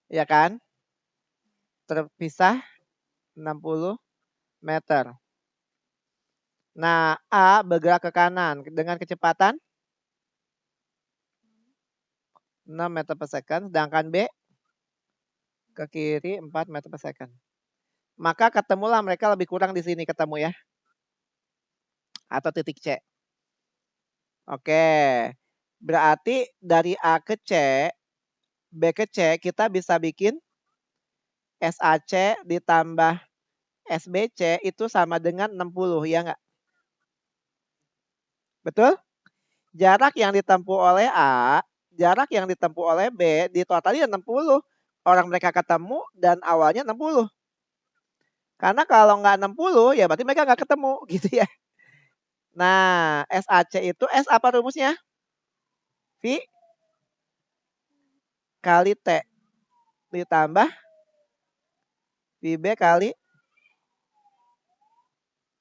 Ya kan? Terpisah 60 meter. Nah, A bergerak ke kanan dengan kecepatan 6 meter per second. Sedangkan B ke kiri 4 meter per second. Maka ketemulah mereka lebih kurang di sini ketemu ya. Atau titik C. Oke. Berarti dari A ke C, B ke C kita bisa bikin SAC ditambah SBC itu sama dengan 60, ya nggak? Betul? Jarak yang ditempuh oleh A, jarak yang ditempuh oleh B, ditotalin 60. Orang mereka ketemu dan awalnya 60. Karena kalau nggak 60, ya berarti mereka nggak ketemu, gitu ya. Nah, SAC itu, S apa rumusnya? V kali T ditambah VB kali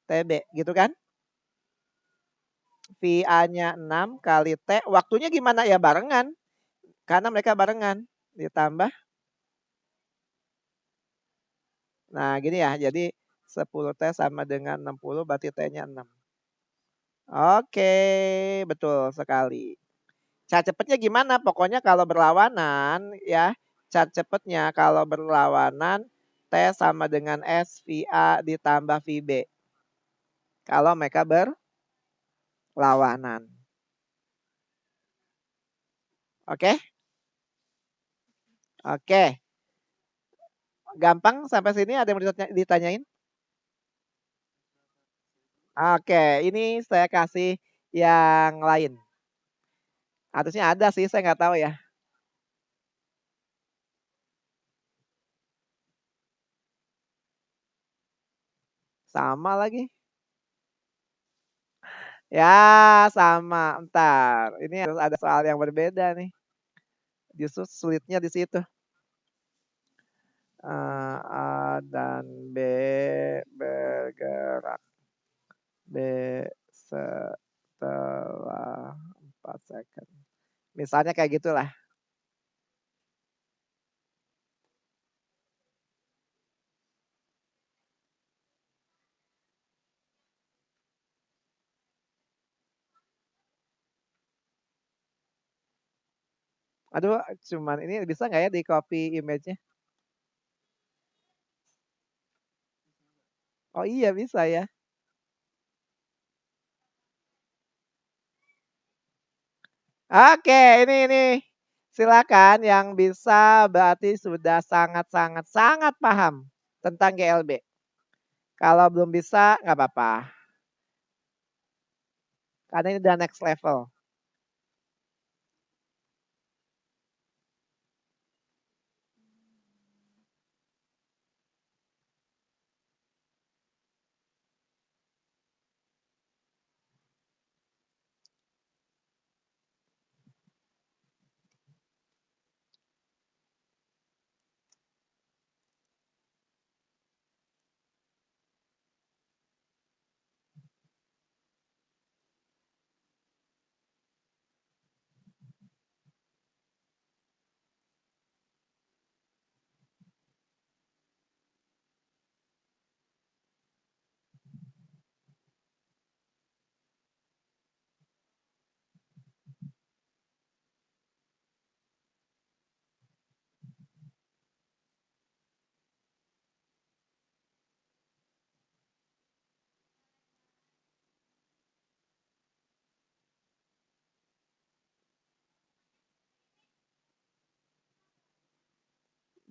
TB, gitu kan? VA-nya 6 kali T, waktunya gimana? Ya barengan, karena mereka barengan. Ditambah, nah gini ya, jadi 10T sama dengan 60, berarti T-nya 6. Oke, betul sekali. Cara cepetnya gimana? Pokoknya kalau berlawanan ya, cara cepetnya kalau berlawanan T sama dengan S VA ditambah VB. Kalau mereka berlawanan. Oke? Oke. Gampang sampai sini, ada yang mau ditanyain? Oke, ini saya kasih yang lain. Harusnya ada sih, saya nggak tahu ya. Sama lagi. Ya, sama. Entar, ini harus ada soal yang berbeda nih. Justru sulitnya di situ. A dan B bergerak. B setelah 4 second. Misalnya kayak gitulah. Aduh, cuman ini bisa nggak ya di copy image-nya? Oh iya bisa ya. Oke, ini. Silakan yang bisa berarti sudah sangat-sangat sangat paham tentang GLB. Kalau belum bisa nggak apa-apa. Karena ini udah next level.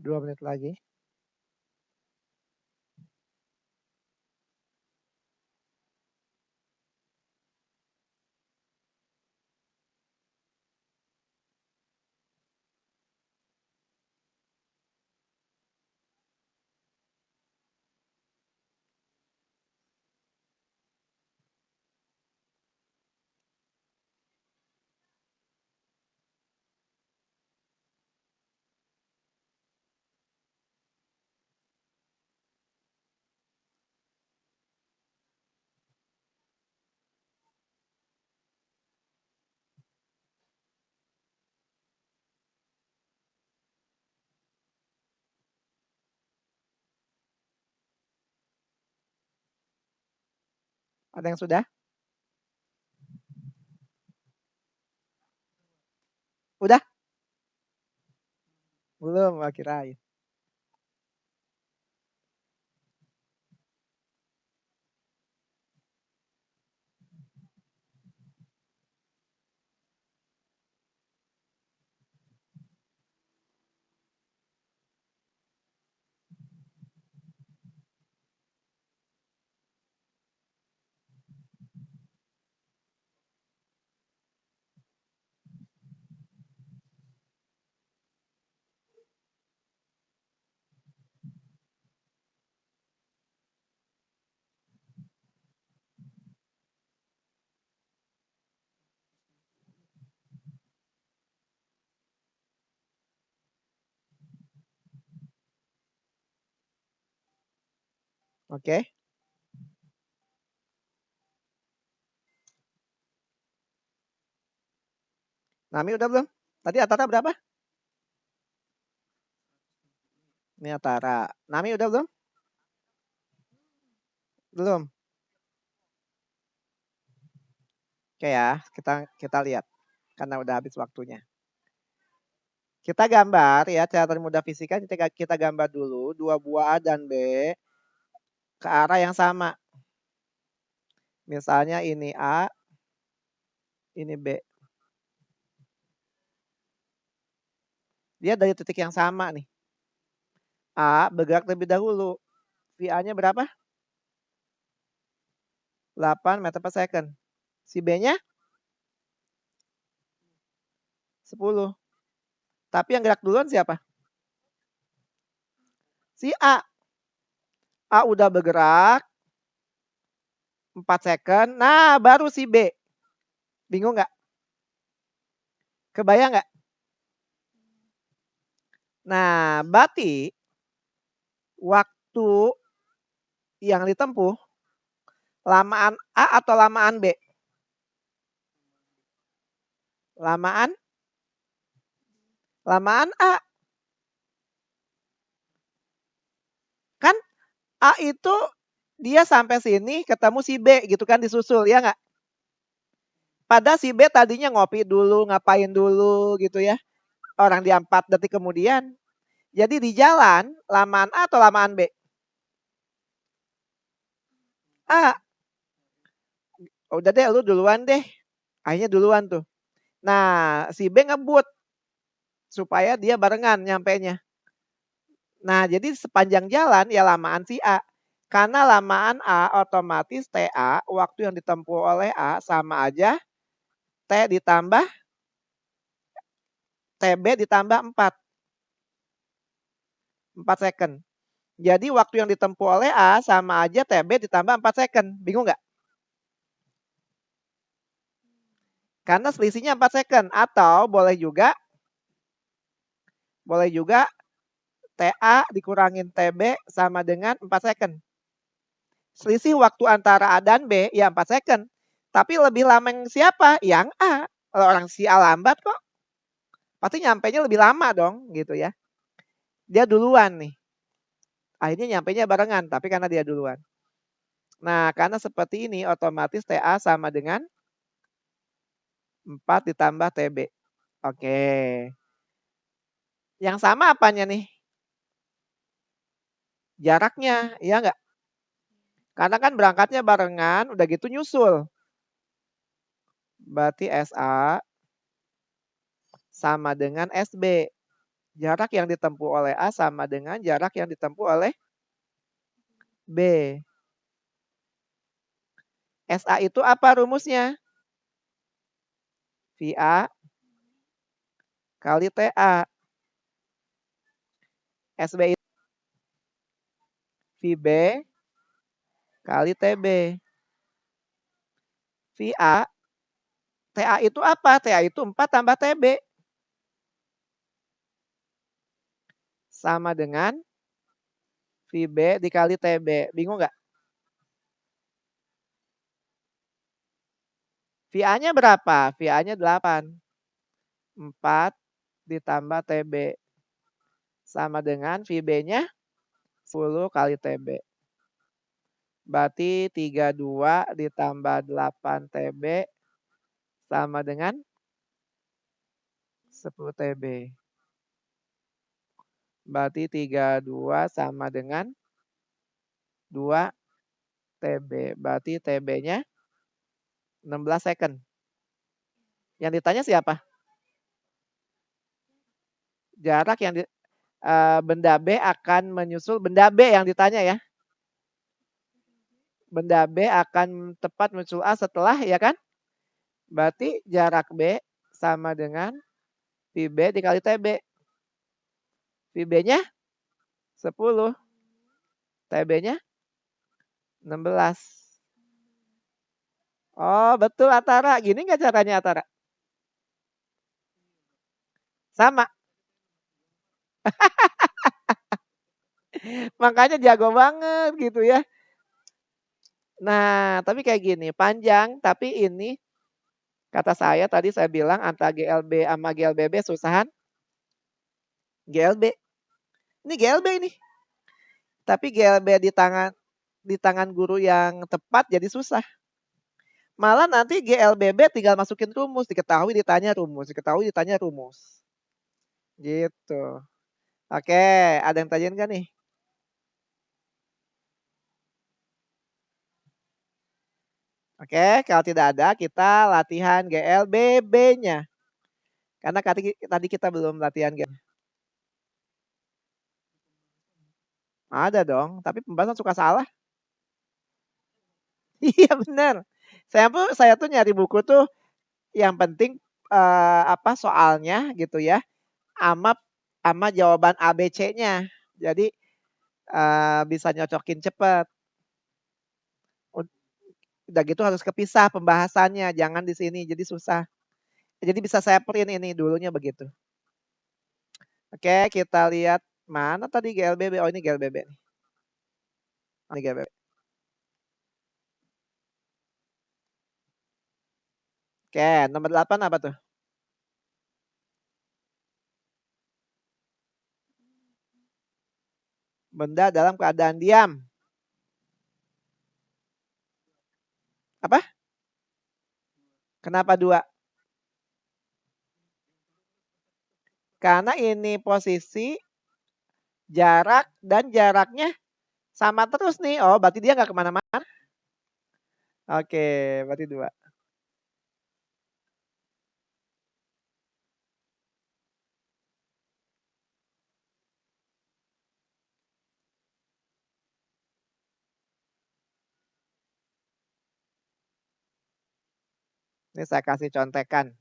Dua menit lagi. Ada yang sudah? Udah? Belum, kirain. Oke. Nami udah belum? Tadi Atara berapa? Ini Atara. Nami udah belum? Belum. Oke ya, kita lihat karena udah habis waktunya. Kita gambar ya, cara mudah fisika kita gambar dulu dua buah A dan B ke arah yang sama. Misalnya ini A, ini B. Dia dari titik yang sama nih. A bergerak lebih dahulu. VA-nya berapa? 8 meter per second. Si B-nya 10. Tapi yang gerak duluan siapa? Si A. A udah bergerak, 4 second. Nah, baru si B. Bingung nggak? Kebayang nggak? Nah, berarti waktu yang ditempuh lamaan A atau lamaan B? Lamaan A. Kan A itu dia sampai sini ketemu si B gitu kan disusul ya nggak? Pada si B tadinya ngopi dulu, ngapain dulu gitu ya. Orang dia 4 detik kemudian. Jadi di jalan lamaan A atau lamaan B? A. Udah deh lu duluan deh. Akhirnya duluan tuh. Nah si B ngebut supaya dia barengan nyampenya. Nah jadi sepanjang jalan ya lamaan si A. Karena lamaan A otomatis TA waktu yang ditempuh oleh A sama aja T ditambah TB ditambah 4. 4 second. Jadi waktu yang ditempuh oleh A sama aja TB ditambah 4 second. Bingung nggak? Karena selisihnya 4 second. Atau boleh juga TA dikurangin TB sama dengan 4 second. Selisih waktu antara A dan B ya 4 second. Tapi lebih lama yang siapa? Yang A. Kalau orang si A lambat kok. Pasti nyampainya lebih lama dong gitu ya. Dia duluan nih. Akhirnya nyampainya barengan tapi karena dia duluan. Nah karena seperti ini otomatis TA sama dengan 4 ditambah TB. Oke. Yang sama apanya nih? Jaraknya, iya nggak? Karena kan berangkatnya barengan, udah gitu nyusul. Berarti SA sama dengan SB. Jarak yang ditempuh oleh A sama dengan jarak yang ditempuh oleh B. SA itu apa rumusnya? VA kali TA. SB itu VB kali TB. VA, TA itu apa? TA itu 4 tambah TB. Sama dengan VB dikali TB. Bingung nggak? VA-nya berapa? VA-nya 8. 4 ditambah TB. Sama dengan VB-nya 10 kali TB. Berarti 32 ditambah 8 TB sama dengan 10 TB. Berarti 32 sama dengan 2 TB. Berarti TB-nya 16 second. Yang ditanya siapa? Jarak yang benda B akan menyusul benda B yang ditanya ya. Benda B akan tepat menyusul A setelah ya kan? Berarti jarak B sama dengan VB dikali TB. VB-nya 10. TB-nya 16. Oh betul Atara. Gini nggak caranya Atara? Sama. Makanya jago banget gitu ya. Nah, tapi kayak gini, panjang tapi ini kata saya tadi saya bilang antara GLB sama GLBB susahan GLB. Ini GLB ini. Tapi GLB di tangan guru yang tepat jadi susah. Malah nanti GLBB tinggal masukin rumus, diketahui ditanya rumus, diketahui ditanya rumus. Gitu. Oke, ada yang tanyain nggak nih? Oke, kalau tidak ada kita latihan GLBB-nya. Karena tadi kita belum latihan GLB. Ada dong, tapi pembahasan suka salah. Iya benar. Saya tuh nyari buku tuh yang penting apa soalnya gitu ya, ama ama jawaban ABC-nya. Jadi bisa nyocokin cepet. Udah gitu harus kepisah pembahasannya, jangan di sini, jadi susah. Jadi bisa saya print ini dulunya begitu. Oke, kita lihat mana tadi GLBB? Oh, ini GLBB nih. Oh, ini GLBB. Oke, nomor 8 apa tuh? Benda dalam keadaan diam. Apa? Kenapa 2? Karena ini posisi, jarak, dan jaraknya sama terus nih. Oh, berarti dia nggak kemana-mana. Oke, berarti 2. Ini saya kasih contekan.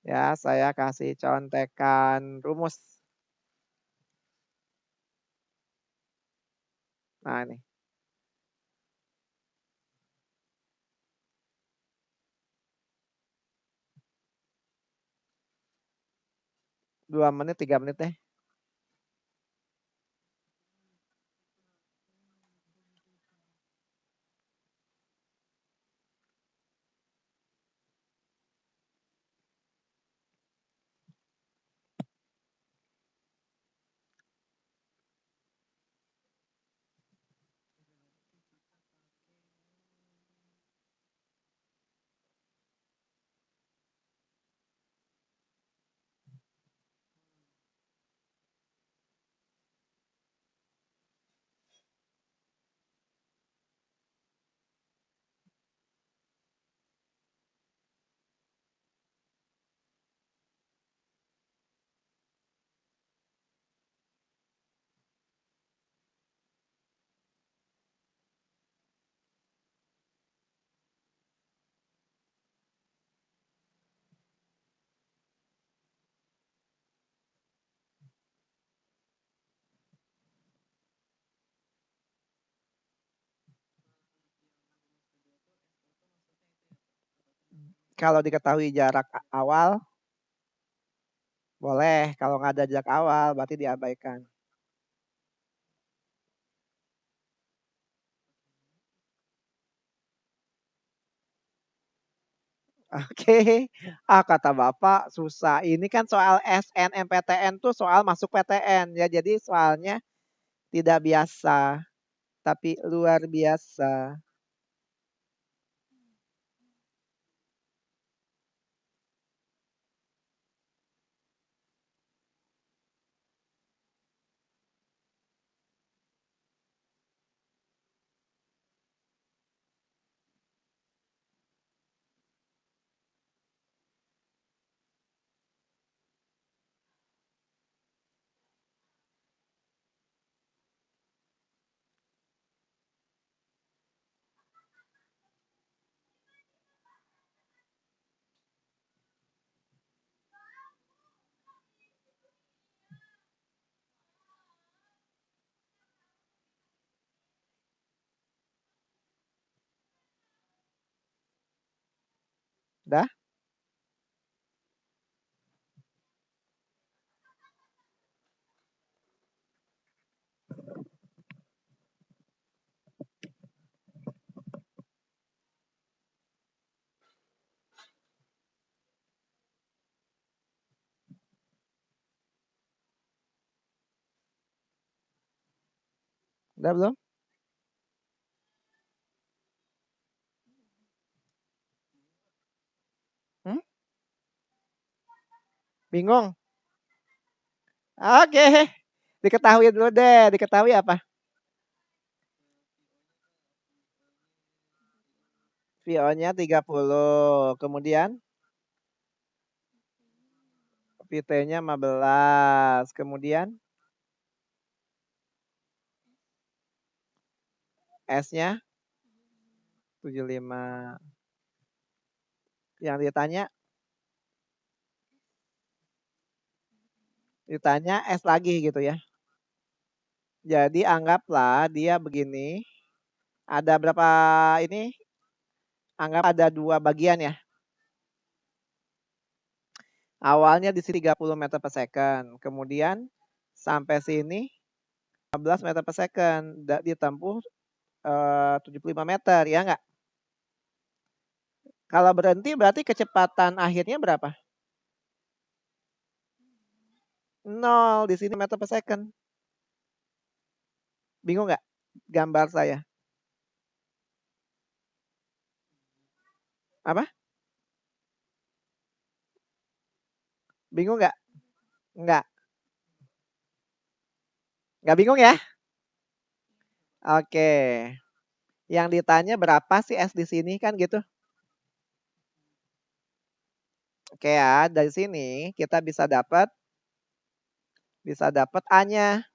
Ya, saya kasih contekan rumus. Nah, ini. 2 menit, 3 menit deh. Kalau diketahui jarak awal, boleh. Kalau nggak ada jarak awal, berarti diabaikan. Oke. Ah, kata Bapak susah. Ini kan soal SNMPTN tuh soal masuk PTN ya. Jadi soalnya tidak biasa, tapi luar biasa. Dah? Udah belum? Hmm? Bingung? Oke. Diketahui dulu deh. Diketahui apa? VO-nya 30. Kemudian VT-nya 15. Kemudian S-nya 75. Yang ditanya S lagi gitu ya. Jadi anggaplah dia begini. Ada berapa ini? Anggap ada 2 bagian ya. Awalnya di sini 30 meter per second, kemudian sampai sini 15 meter per second, ditempuh 75 meter, ya nggak? Kalau berhenti berarti kecepatan akhirnya berapa? 0 di sini meter per second. Bingung nggak gambar saya? Apa? Bingung nggak? Nggak. Nggak bingung ya? Oke. Yang ditanya berapa sih S di sini kan gitu? Oke ya, dari sini kita bisa dapat A-nya.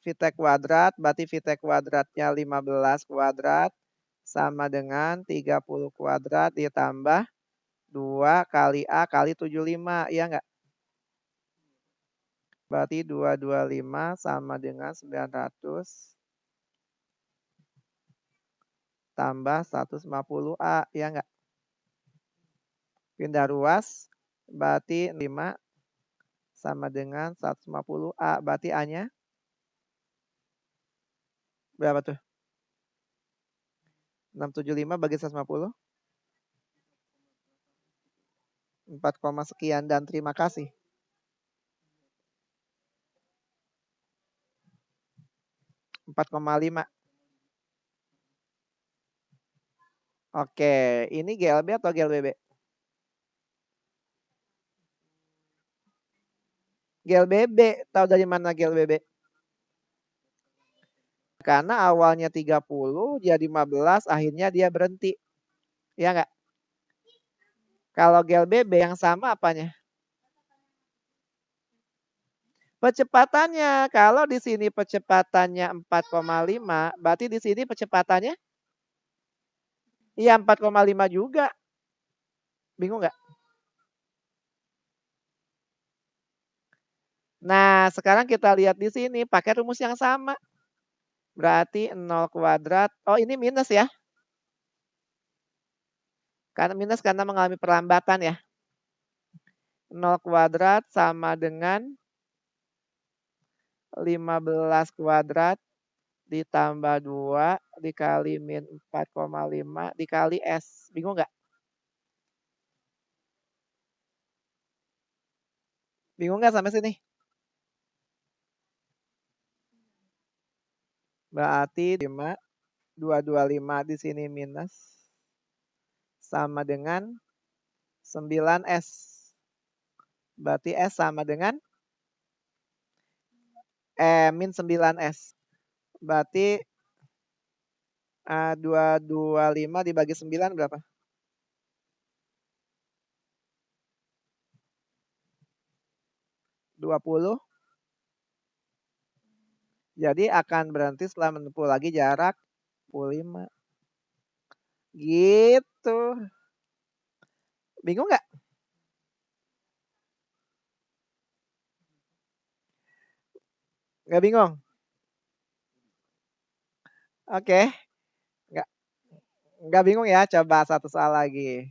VT kuadrat, berarti VT kuadratnya 15 kuadrat sama dengan 30 kuadrat ditambah 2 kali A kali 75, iya nggak? Berarti 225 sama dengan 900 tambah 150 A, iya nggak? Pindah ruas, berarti 5 sama dengan 150 A, berarti A-nya berapa tuh? 675 bagi 150? 4, sekian dan terima kasih. 4,5. Oke, ini GLB atau GLBB? GLBB, tahu dari mana GLBB? Karena awalnya 30, dia 15, akhirnya dia berhenti. Ya nggak? Kalau GLBB yang sama apanya? Percepatannya. Kalau di sini percepatannya 4,5, berarti di sini percepatannya? Iya 4,5 juga. Bingung nggak? Nah, sekarang kita lihat di sini pakai rumus yang sama. Berarti 0 kuadrat. Oh, ini minus ya. Karena minus karena mengalami perlambatan ya. 0 kuadrat sama dengan 15 kuadrat ditambah 2 dikali min 4,5 dikali S. Bingung nggak? Bingung nggak sampai sini? Berarti 5, 225 di sini minus sama dengan 9S. Berarti S sama dengan min 9S. Berarti 225 dibagi 9 berapa? 20. Jadi akan berhenti setelah menempuh lagi jarak 25. Gitu. Bingung nggak? Nggak bingung? Oke. Nggak, nggak bingung ya? Coba satu soal lagi.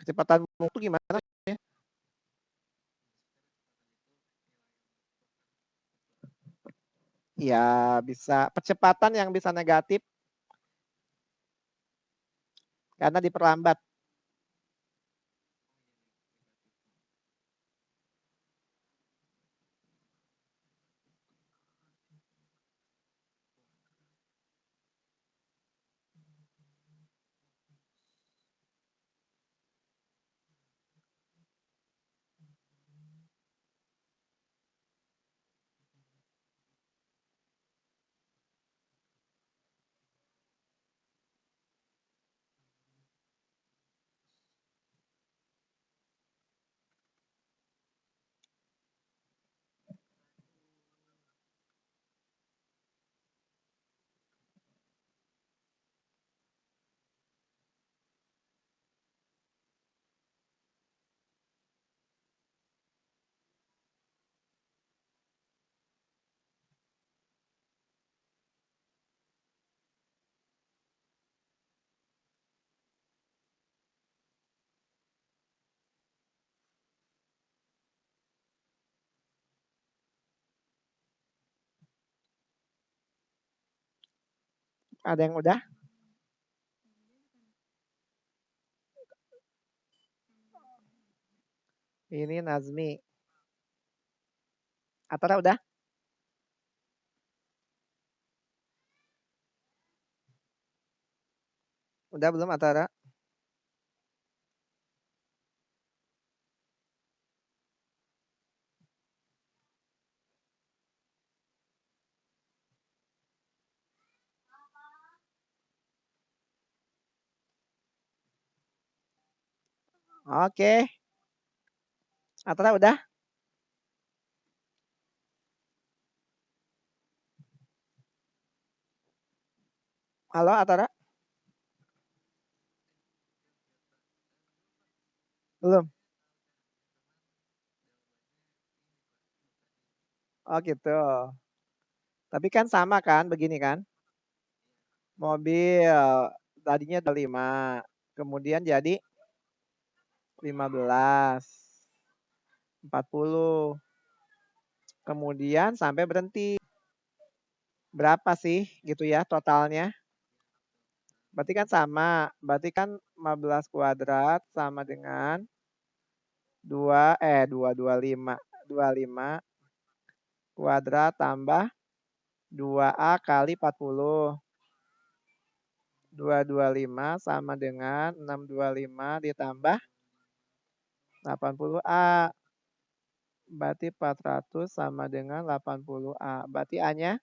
Kecepatan itu gimana ya? Iya, bisa percepatan yang bisa negatif karena diperlambat. Ada yang udah? Ini Nazmi. Atara udah? Udah belum Atara? Oke. Atara udah? Halo Atara? Belum? Oh gitu. Tapi kan sama kan, begini kan? Mobil tadinya 25, kemudian jadi 15, 40, kemudian sampai berhenti. Berapa sih gitu ya totalnya? Berarti kan sama, berarti kan 15 kuadrat sama dengan 25 kuadrat tambah 2A kali 40. 225 sama dengan 625 ditambah 80A. Berarti 400 sama dengan 80A. Berarti A-nya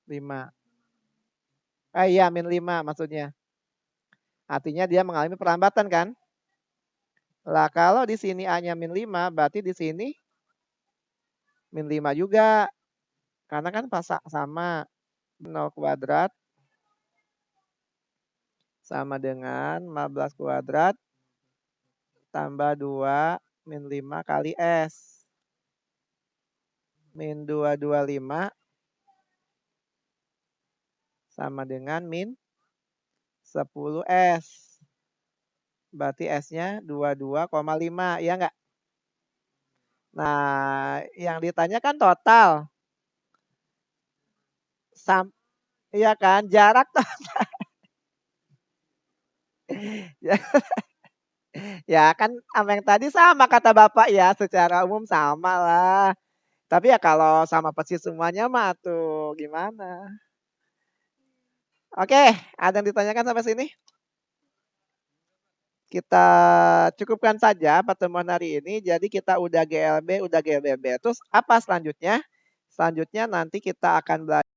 5. Iya, min 5 maksudnya. Artinya dia mengalami perlambatan kan? Lah kalau di sini A-nya min 5, berarti di sini min 5 juga. Karena kan sama 0 kuadrat sama dengan 15 kuadrat tambah 2 min 5 kali S. Min 225 sama dengan min 10S. Berarti S-nya 22,5, ya enggak? Nah, yang ditanya kan total. Iya kan, jarak tuh. Ya kan sama yang tadi sama kata Bapak ya, secara umum sama lah. Tapi ya kalau sama persis semuanya mah tuh gimana? Oke, ada yang ditanyakan sampai sini? Kita cukupkan saja pertemuan hari ini. Jadi kita udah GLB, udah GLBB. Terus apa selanjutnya? Selanjutnya nanti kita akan belajar